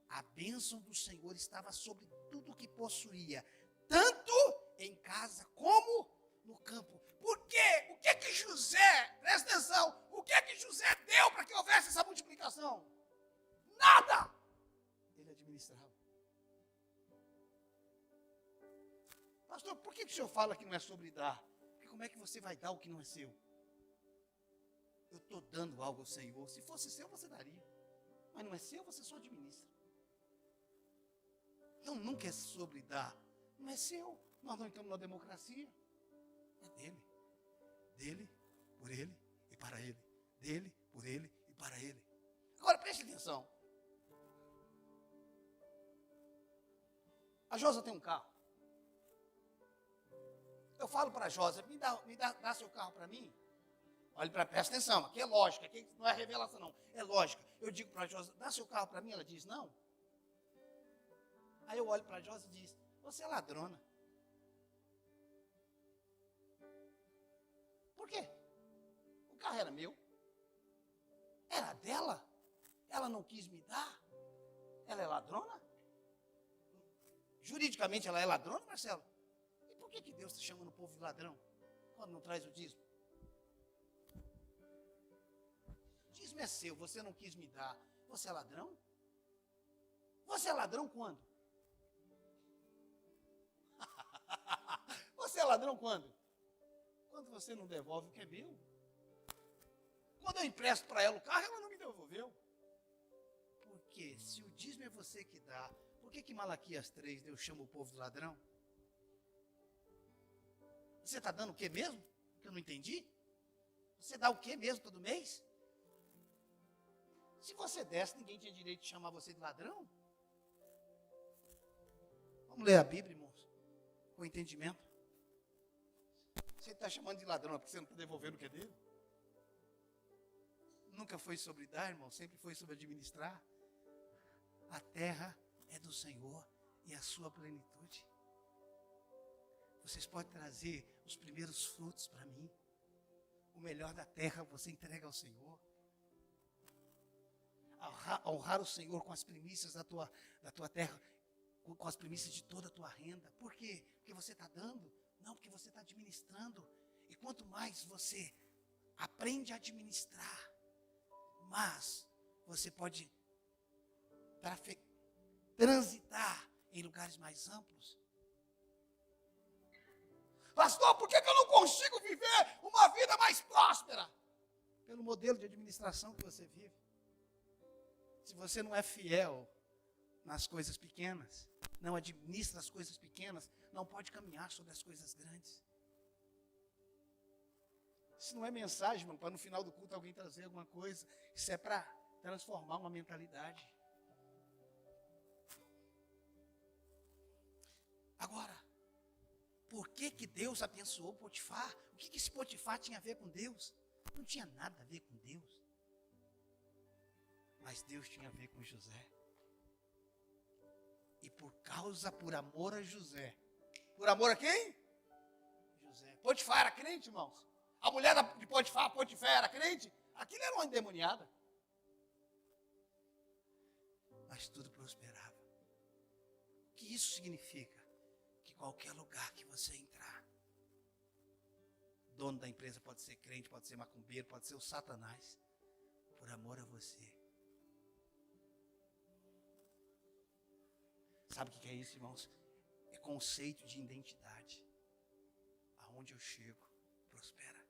A bênção do Senhor estava sobre tudo que possuía, tanto em casa como no campo. Por quê? O que é que José, presta atenção, o que é que José deu para que houvesse essa multiplicação? Nada! Ele administrava. Pastor, por que o senhor fala que não é sobre dar? Porque como é que você vai dar o que não é seu? Eu estou dando algo ao Senhor. Se fosse seu, você daria. Mas não é seu, você só administra. Então nunca é sobre dar. Não é seu. Nós não estamos na democracia. É dele. Dele, por ele e para ele. Dele, por ele e para ele. Agora preste atenção. A Josa tem um carro. Eu falo para a Josa, dá seu carro para mim. Olha, presta atenção, aqui é lógica, aqui não é revelação não, é lógica. Eu digo para a Josa, dá seu carro para mim, ela diz não. Aí eu olho para a Josa e diz, você é ladrona. Por quê? O carro era meu. Era dela. Ela não quis me dar. Ela é ladrona? Juridicamente ela é ladrona, Marcelo? E por que Deus está chamando o povo de ladrão quando não traz o dízimo? Dízimo é seu, você não quis me dar. Você é ladrão? Você é ladrão quando? Você é ladrão quando? Quando você não devolve o que é meu. Quando eu empresto para ela o carro, ela não me devolveu. Por quê? Se o dízimo é você que dá, por que Malaquias 3 Deus chama o povo de ladrão? Você está dando o que mesmo? Que eu não entendi? Você dá o que mesmo todo mês? Se você desse, ninguém tinha direito de chamar você de ladrão. Vamos ler a Bíblia, irmãos, com entendimento. Você está chamando de ladrão porque você não está devolvendo o que é dele? Nunca foi sobre dar, irmão, sempre foi sobre administrar. A terra é do Senhor e a sua plenitude. Vocês podem trazer os primeiros frutos para mim. O melhor da terra você entrega ao Senhor. Honrar o Senhor com as primícias da tua terra, com as primícias de toda a tua renda. Por quê? Porque você está dando? Não, porque você está administrando. E quanto mais você aprende a administrar, mais você pode transitar em lugares mais amplos. Pastor, por que eu não consigo viver uma vida mais próspera? Pelo modelo de administração que você vive. Se você não é fiel nas coisas pequenas, não administra as coisas pequenas, não pode caminhar sobre as coisas grandes. Isso não é mensagem, irmão, para no final do culto alguém trazer alguma coisa. Isso é para transformar uma mentalidade. Agora, que Deus abençoou Potifar? O que esse Potifar tinha a ver com Deus? Não tinha nada a ver com Deus. Mas Deus tinha a ver com José. E por amor a José. Por amor a quem? José. Potifar era crente, irmãos? A mulher de Potifar era crente? Aquilo era uma endemoniada. Mas tudo prosperava. O que isso significa? Que qualquer lugar que você entrar, dono da empresa pode ser crente, pode ser macumbeiro, pode ser o Satanás, por amor a você. Sabe o que é isso, irmãos? É conceito de identidade. Aonde eu chego, prospera.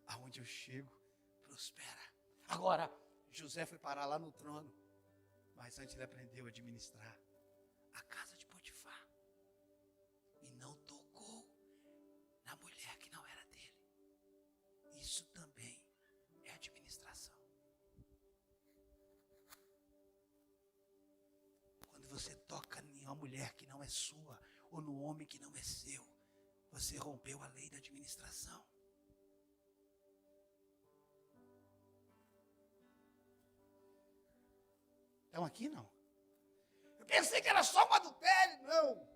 Aonde eu chego, prospera. Agora, José foi parar lá no trono, mas antes ele aprendeu a administrar a casa de Potifar. E não tocou na mulher que não era dele. Isso também é administração. Quando você toca em uma mulher que não é sua, ou no homem que não é seu, você rompeu a lei da administração. Estão aqui, não? Eu pensei que era só um adultério, não.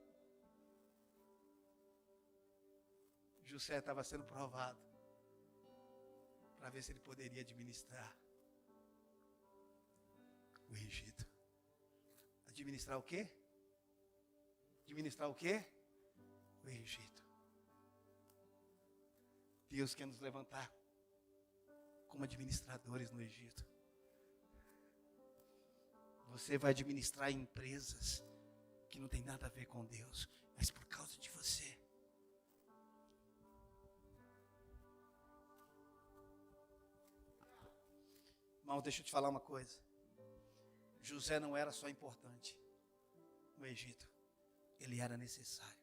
José estava sendo provado para ver se ele poderia administrar o Egito. Administrar o quê? Administrar o quê? O Egito. Deus quer nos levantar como administradores no Egito. Você vai administrar empresas que não tem nada a ver com Deus, mas por causa de você. Irmão, deixa eu te falar uma coisa. José não era só importante no Egito, ele era necessário.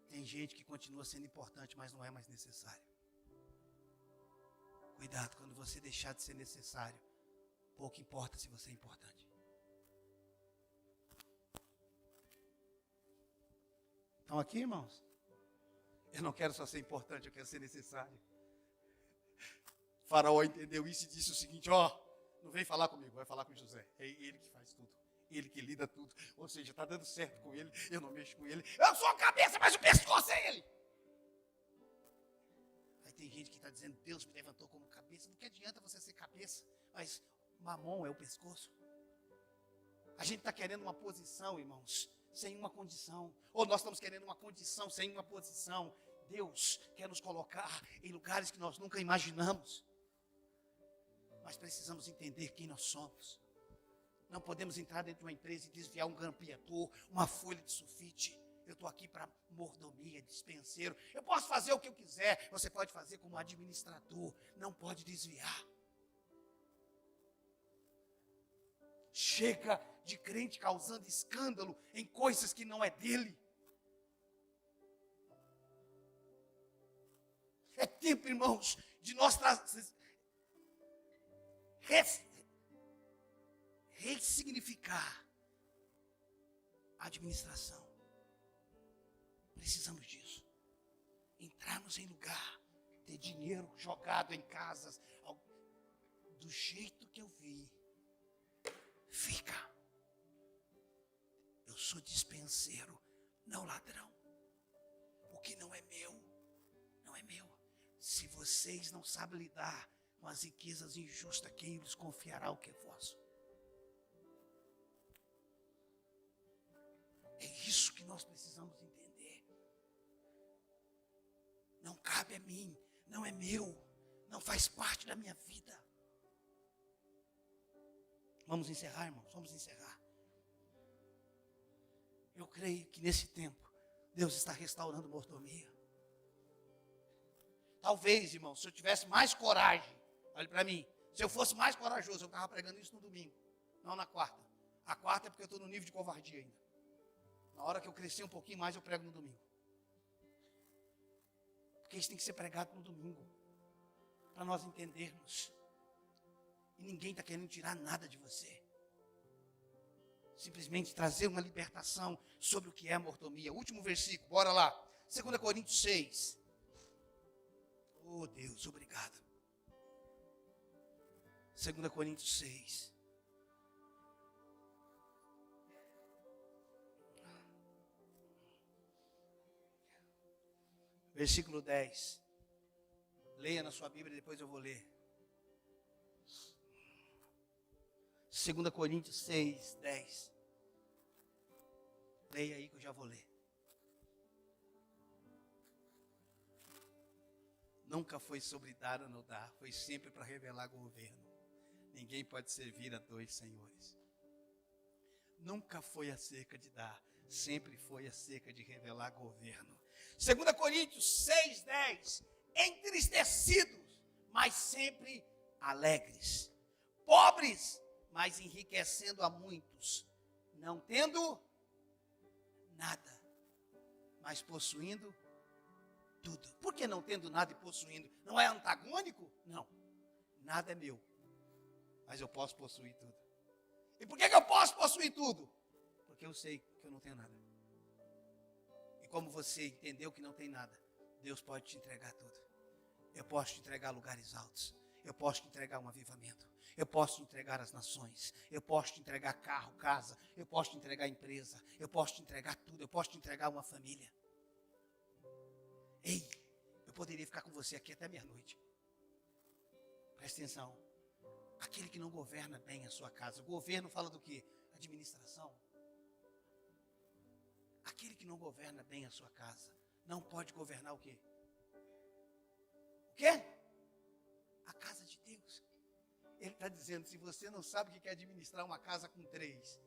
Tem gente que continua sendo importante, mas não é mais necessário. Cuidado, quando você deixar de ser necessário, pouco importa se você é importante. Estão aqui, irmãos? Eu não quero só ser importante, eu quero ser necessário. Faraó entendeu isso e disse o seguinte: não vem falar comigo, vai falar com José. É ele que faz tudo, ele que lida tudo. Ou seja, está dando certo com ele, eu não mexo com ele. Eu sou a cabeça, mas o pescoço é ele. Aí tem gente que está dizendo: Deus me levantou como cabeça. Não que adianta você ser cabeça, mas Mamon é o pescoço. A gente está querendo uma posição, irmãos, sem uma condição. Ou nós estamos querendo uma condição sem uma posição. Deus quer nos colocar em lugares que nós nunca imaginamos. Mas precisamos entender quem nós somos. Não podemos entrar dentro de uma empresa e desviar um grampeador, uma folha de sulfite. Eu estou aqui para mordomia, dispenseiro. Eu posso fazer o que eu quiser. Você pode fazer como administrador. Não pode desviar. Chega de crente causando escândalo em coisas que não é dele. É tempo, irmãos, de nós ressignificar a administração. Precisamos disso. Entrarmos em lugar, ter dinheiro jogado em casas, do jeito que eu vi. Fica. Eu sou dispenseiro, não ladrão. O que não é meu, não é meu. Se vocês não sabem lidar com as riquezas injustas, quem lhes confiará o que é vosso? É isso que nós precisamos entender. Não cabe a mim, não é meu, não faz parte da minha vida. Vamos encerrar, irmãos, vamos encerrar. Eu creio que nesse tempo, Deus está restaurando mordomia. Talvez, irmão, se eu tivesse mais coragem, olhe para mim, se eu fosse mais corajoso, eu estava pregando isso no domingo, não na quarta. A quarta é porque eu estou no nível de covardia ainda. Na hora que eu crescer um pouquinho mais, eu prego no domingo. Porque isso tem que ser pregado no domingo, para nós entendermos. E ninguém está querendo tirar nada de você. simplesmente trazer uma libertação sobre o que é mordomia. Último versículo, bora lá. 2 Coríntios 6. Oh Deus, obrigado. 2 Coríntios 6. Versículo 10. Leia na sua Bíblia, depois eu vou ler. 2 Coríntios 6, 10. Leia aí que eu já vou ler. Nunca foi sobre dar ou não dar, foi sempre para revelar governo. Ninguém pode servir a dois senhores. Nunca foi acerca de dar, sempre foi acerca de revelar governo. 2 Coríntios 6, 10. Entristecidos, mas sempre alegres. Pobres, mas enriquecendo a muitos. Não tendo nada, mas possuindo tudo. Por que não tendo nada e possuindo? Não é antagônico? Não. Nada é meu, mas eu posso possuir tudo. E por que eu posso possuir tudo? Porque eu sei que eu não tenho nada. E como você entendeu que não tem nada, Deus pode te entregar tudo. Eu posso te entregar lugares altos. Eu posso te entregar um avivamento. Eu posso te entregar as nações. Eu posso te entregar carro, casa. Eu posso te entregar empresa. Eu posso te entregar tudo. Eu posso te entregar uma família. Ei, eu poderia ficar com você aqui até meia-noite. Presta atenção. Aquele que não governa bem a sua casa. O governo fala do quê? Administração. Aquele que não governa bem a sua casa não pode governar o quê? O quê? A casa de Deus. Ele está dizendo, se você não sabe o que quer administrar uma casa com 3,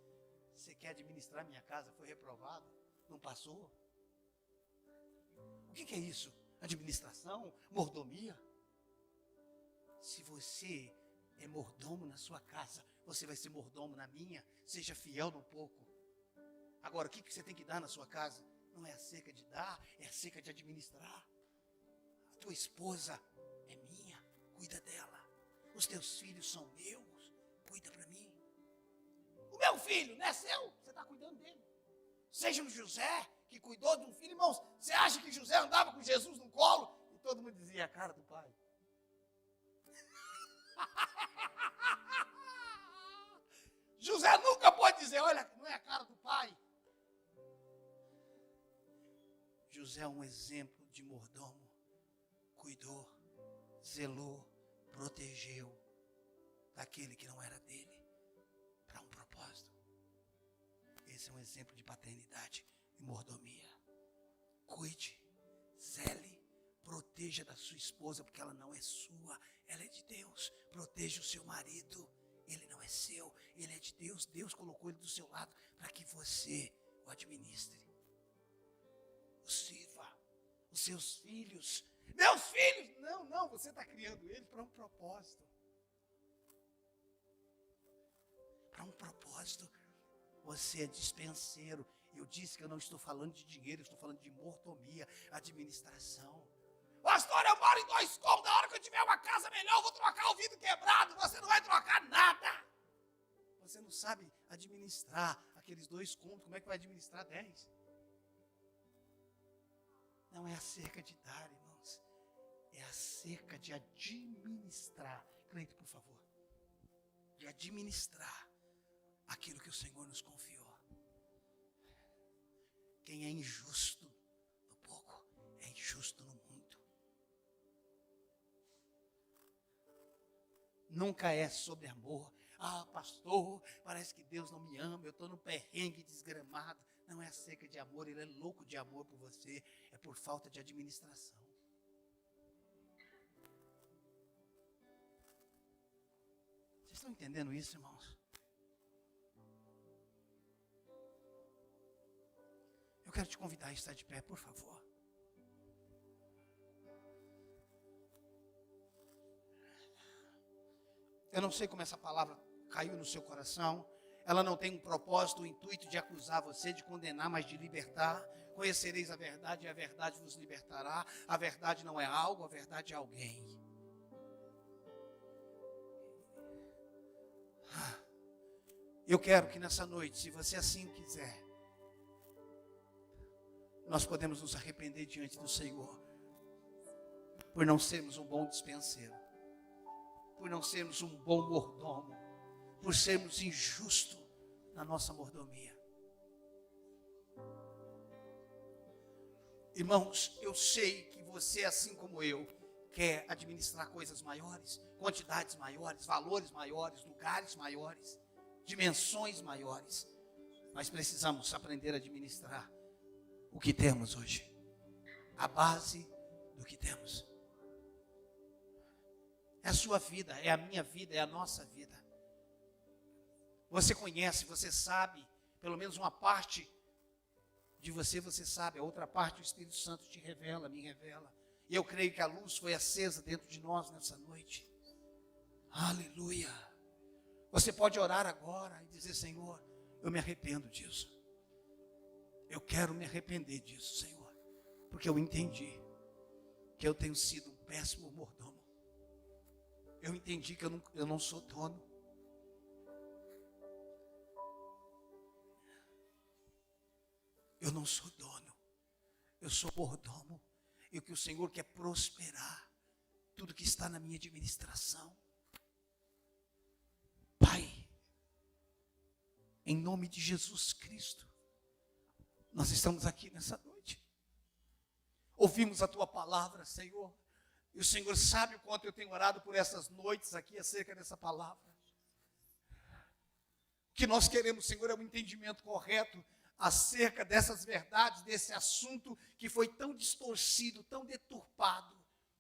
você quer administrar minha casa, foi reprovado, não passou. O que é isso? Administração? Mordomia? Se você é mordomo na sua casa, você vai ser mordomo na minha, seja fiel no pouco. Agora, o que você tem que dar na sua casa? Não é acerca de dar, é acerca de administrar. A tua esposa é minha, cuida dela. Os teus filhos são meus, cuida para mim. O meu filho não é seu, você está cuidando dele. Seja o José, que cuidou de um filho. Irmãos, você acha que José andava com Jesus no colo? E todo mundo dizia, a cara do pai. José nunca pode dizer, olha, não é a cara do pai. José é um exemplo de mordomo. Cuidou, zelou, protegeu daquele que não era dele para um propósito. Esse é um exemplo de paternidade e mordomia. Cuide, zele, proteja da sua esposa, porque ela não é sua, ela é de Deus. Proteja o seu marido, ele não é seu, ele é de Deus. Deus colocou ele do seu lado para que você o administre. O sirva, os seus filhos. Meus filhos! Não, você está criando ele para um propósito. Para um propósito. Você é dispenseiro. Eu disse que eu não estou falando de dinheiro, eu estou falando de mordomia, administração. Pastor, eu moro em 2 cômodos, na hora que eu tiver uma casa melhor, eu vou trocar o vidro quebrado. Você não vai trocar nada. Você não sabe administrar aqueles 2 cômodos, como é que vai administrar 10? Não é acerca de dar, irmãos. É acerca de administrar. Cleito, por favor. De administrar aquilo que o Senhor nos confiou. Quem é injusto no pouco, é injusto no muito. Nunca é sobre amor. Ah, pastor, parece que Deus não me ama, eu estou no perrengue desgramado. Não é acerca de amor, ele é louco de amor por você, é por falta de administração. Vocês estão entendendo isso, irmãos? Eu quero te convidar a estar de pé, por favor. Eu não sei como essa palavra caiu no seu coração. Ela não tem um propósito, um intuito de acusar você, de condenar, mas de libertar. Conhecereis a verdade e a verdade vos libertará. A verdade não é algo, a verdade é alguém. Eu quero que nessa noite, se você assim quiser, nós podemos nos arrepender diante do Senhor, por não sermos um bom dispenseiro, por não sermos um bom mordomo, por sermos injustos na nossa mordomia. Irmãos, eu sei que você, assim como eu, quer administrar coisas maiores, quantidades maiores, valores maiores, lugares maiores, dimensões maiores. Mas precisamos aprender a administrar o que temos hoje, a base do que temos. É a sua vida, é a minha vida, é a nossa vida. Você conhece, você sabe, pelo menos uma parte de você sabe, a outra parte o Espírito Santo te revela, me revela. E eu creio que a luz foi acesa dentro de nós nessa noite. Aleluia. Você pode orar agora e dizer: Senhor, eu me arrependo disso. Eu quero me arrepender disso, Senhor, porque eu entendi que eu tenho sido um péssimo mordomo. Eu entendi que eu não sou dono. Eu não sou dono, eu sou mordomo. E o que o Senhor quer prosperar tudo que está na minha administração. Pai, em nome de Jesus Cristo, nós estamos aqui nessa noite. Ouvimos a Tua palavra, Senhor. E o Senhor sabe o quanto eu tenho orado por essas noites aqui acerca dessa palavra. O que nós queremos, Senhor, é um entendimento correto acerca dessas verdades, desse assunto que foi tão distorcido, tão deturpado.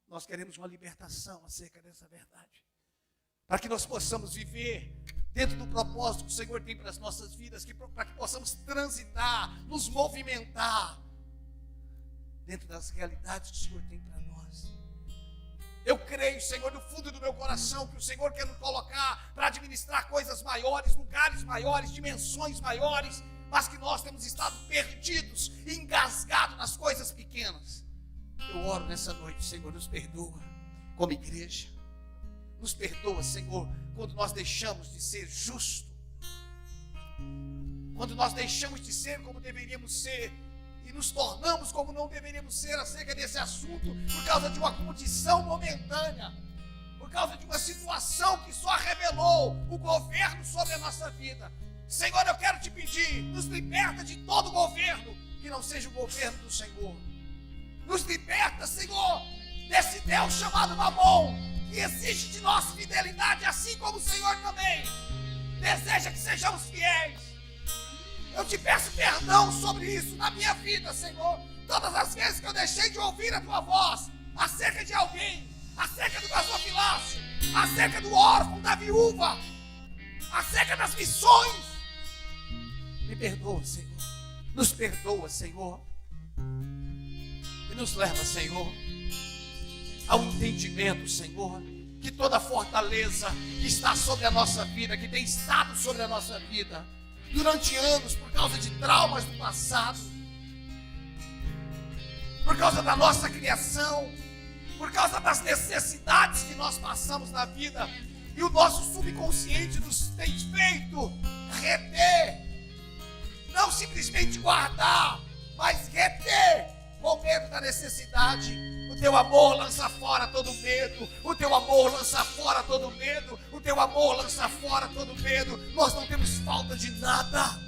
Nós queremos uma libertação acerca dessa verdade, para que nós possamos viver dentro do propósito que o Senhor tem para as nossas vidas, para que possamos transitar, nos movimentar dentro das realidades que o Senhor tem para nós. Eu creio, Senhor, no fundo do meu coração, que o Senhor quer nos colocar para administrar coisas maiores, lugares maiores, dimensões maiores, mas que nós temos estado perdidos e engasgados nas coisas pequenas. Eu oro nessa noite, Senhor, nos perdoa como igreja. Nos perdoa, Senhor, quando nós deixamos de ser justos, quando nós deixamos de ser como deveríamos ser e nos tornamos como não deveríamos ser acerca desse assunto, por causa de uma condição momentânea, por causa de uma situação que só revelou o governo sobre a nossa vida. Senhor, eu quero te pedir, nos liberta de todo governo que não seja o governo do Senhor. Nos liberta, Senhor, desse Deus chamado Mamon, que exige de nós fidelidade, assim como o Senhor também deseja que sejamos fiéis. Eu te peço perdão sobre isso na minha vida, Senhor. Todas as vezes que eu deixei de ouvir a Tua voz acerca de alguém, acerca do gasofilácio, acerca do órfão, da viúva, acerca das missões. Me perdoa, Senhor. Nos perdoa, Senhor. E nos leva, Senhor, ao entendimento, Senhor, que toda fortaleza que está sobre a nossa vida, que tem estado sobre a nossa vida durante anos, por causa de traumas do passado, por causa da nossa criação, por causa das necessidades que nós passamos na vida, e o nosso subconsciente nos tem feito reter, não simplesmente guardar, mas reter com medo da necessidade. O Teu amor lança fora todo medo, o Teu amor lança fora todo medo, o Teu amor lança fora todo medo. Nós não temos falta de nada.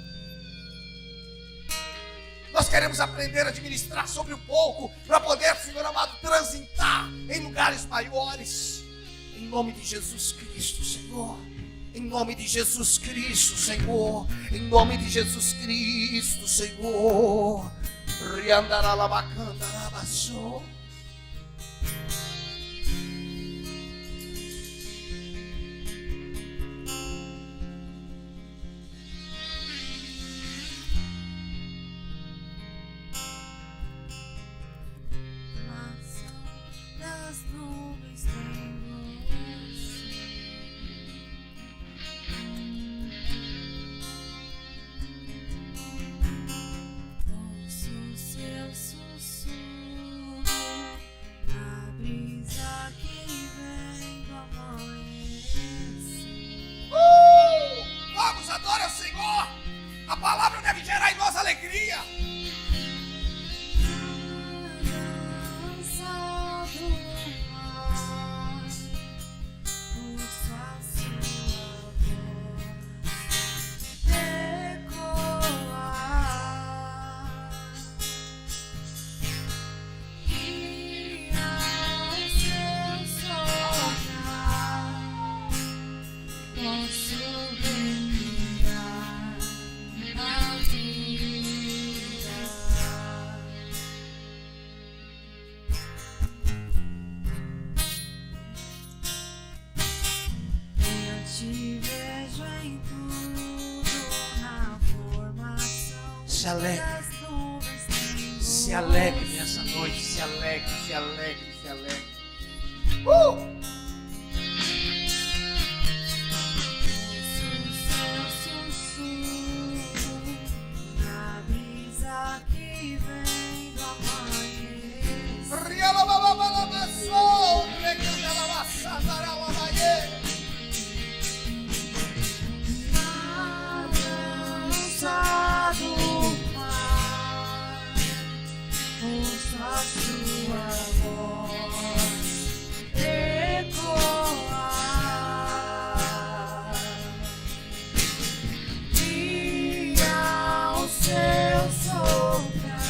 Nós queremos aprender a administrar sobre o pouco, para poder, Senhor amado, transitar em lugares maiores. Em nome de Jesus Cristo, Senhor. Em nome de Jesus Cristo, Senhor. Em nome de Jesus Cristo, Senhor. Riandaralabacandarabaçô. Ouço seu sussurro. Senhor, a palavra deve gerar em nós alegria. Se alegre. Se alegre nessa noite. Se alegre, se alegre, se alegre. Na brisa que vem do amanhecer. Do mar, ouça a sua voz ecoar, e ao seu soprar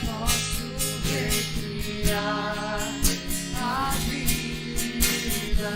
posso recriar a vida.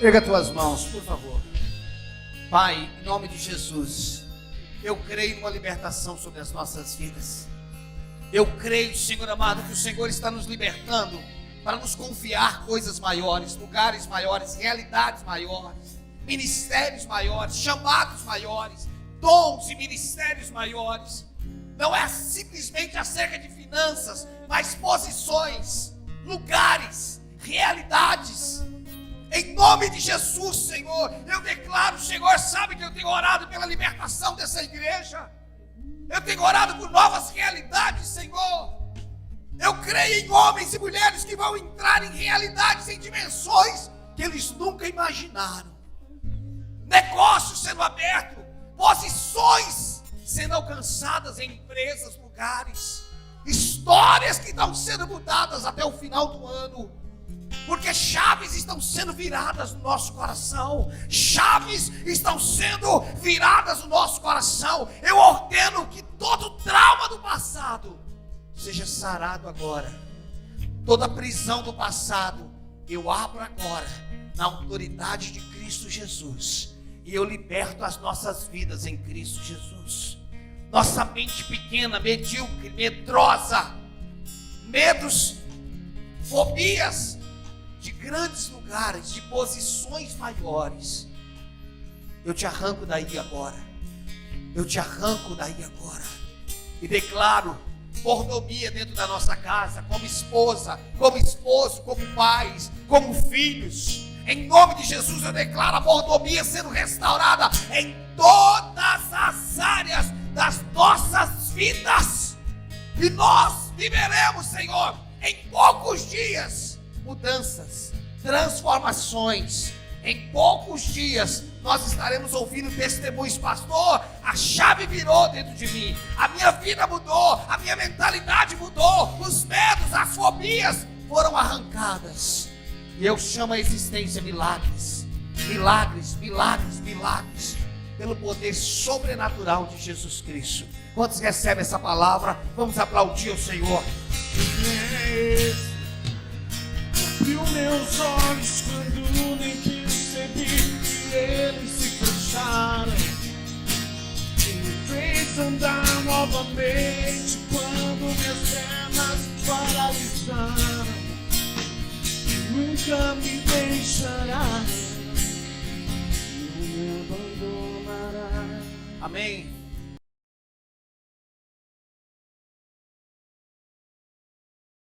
Erga tuas mãos, por favor. Pai, em nome de Jesus, Eu creio numa libertação sobre as nossas vidas. Eu creio, Senhor amado, que o Senhor está nos libertando para nos confiar coisas maiores, lugares maiores, realidades maiores, ministérios maiores, chamados maiores, dons e ministérios maiores. Não é simplesmente acerca de finanças, mas posições, lugares, realidades. Em nome de Jesus, Senhor, eu declaro, o Senhor sabe que eu tenho orado pela libertação dessa igreja. Eu tenho orado por novas realidades, Senhor. Eu creio em homens e mulheres que vão entrar em realidades, em dimensões que eles nunca imaginaram. Negócios sendo abertos, posições sendo alcançadas em empresas, lugares, histórias que estão sendo mudadas até o final do ano. Porque chaves estão sendo viradas no nosso coração. Chaves estão sendo viradas no nosso coração. Eu ordeno que todo trauma do passado seja sarado agora. Toda prisão do passado eu abro agora na autoridade de Cristo Jesus. E eu liberto as nossas vidas em Cristo Jesus. Nossa mente pequena, medíocre, medrosa, medos, fobias de grandes lugares, de posições maiores, eu te arranco daí agora. Eu te arranco daí agora. E declaro mordomia dentro da nossa casa, como esposa, como esposo, como pais, como filhos. Em nome de Jesus eu declaro a mordomia sendo restaurada em todas as áreas das nossas vidas. E nós viveremos, Senhor, em poucos dias, mudanças, transformações. Em poucos dias nós estaremos ouvindo testemunhos. Pastor, a chave virou dentro de mim, a minha vida mudou, a minha mentalidade mudou, os medos, as fobias foram arrancadas. E eu chamo a existência milagres, milagres, milagres, milagres, pelo poder sobrenatural de Jesus Cristo. Quantos recebem essa palavra? Vamos aplaudir o Senhor. Abriu meus olhos quando nem percebi que eles se fecharam, e me fez andar novamente quando minhas pernas paralisaram. Nunca me deixará, não me abandonará. Amém.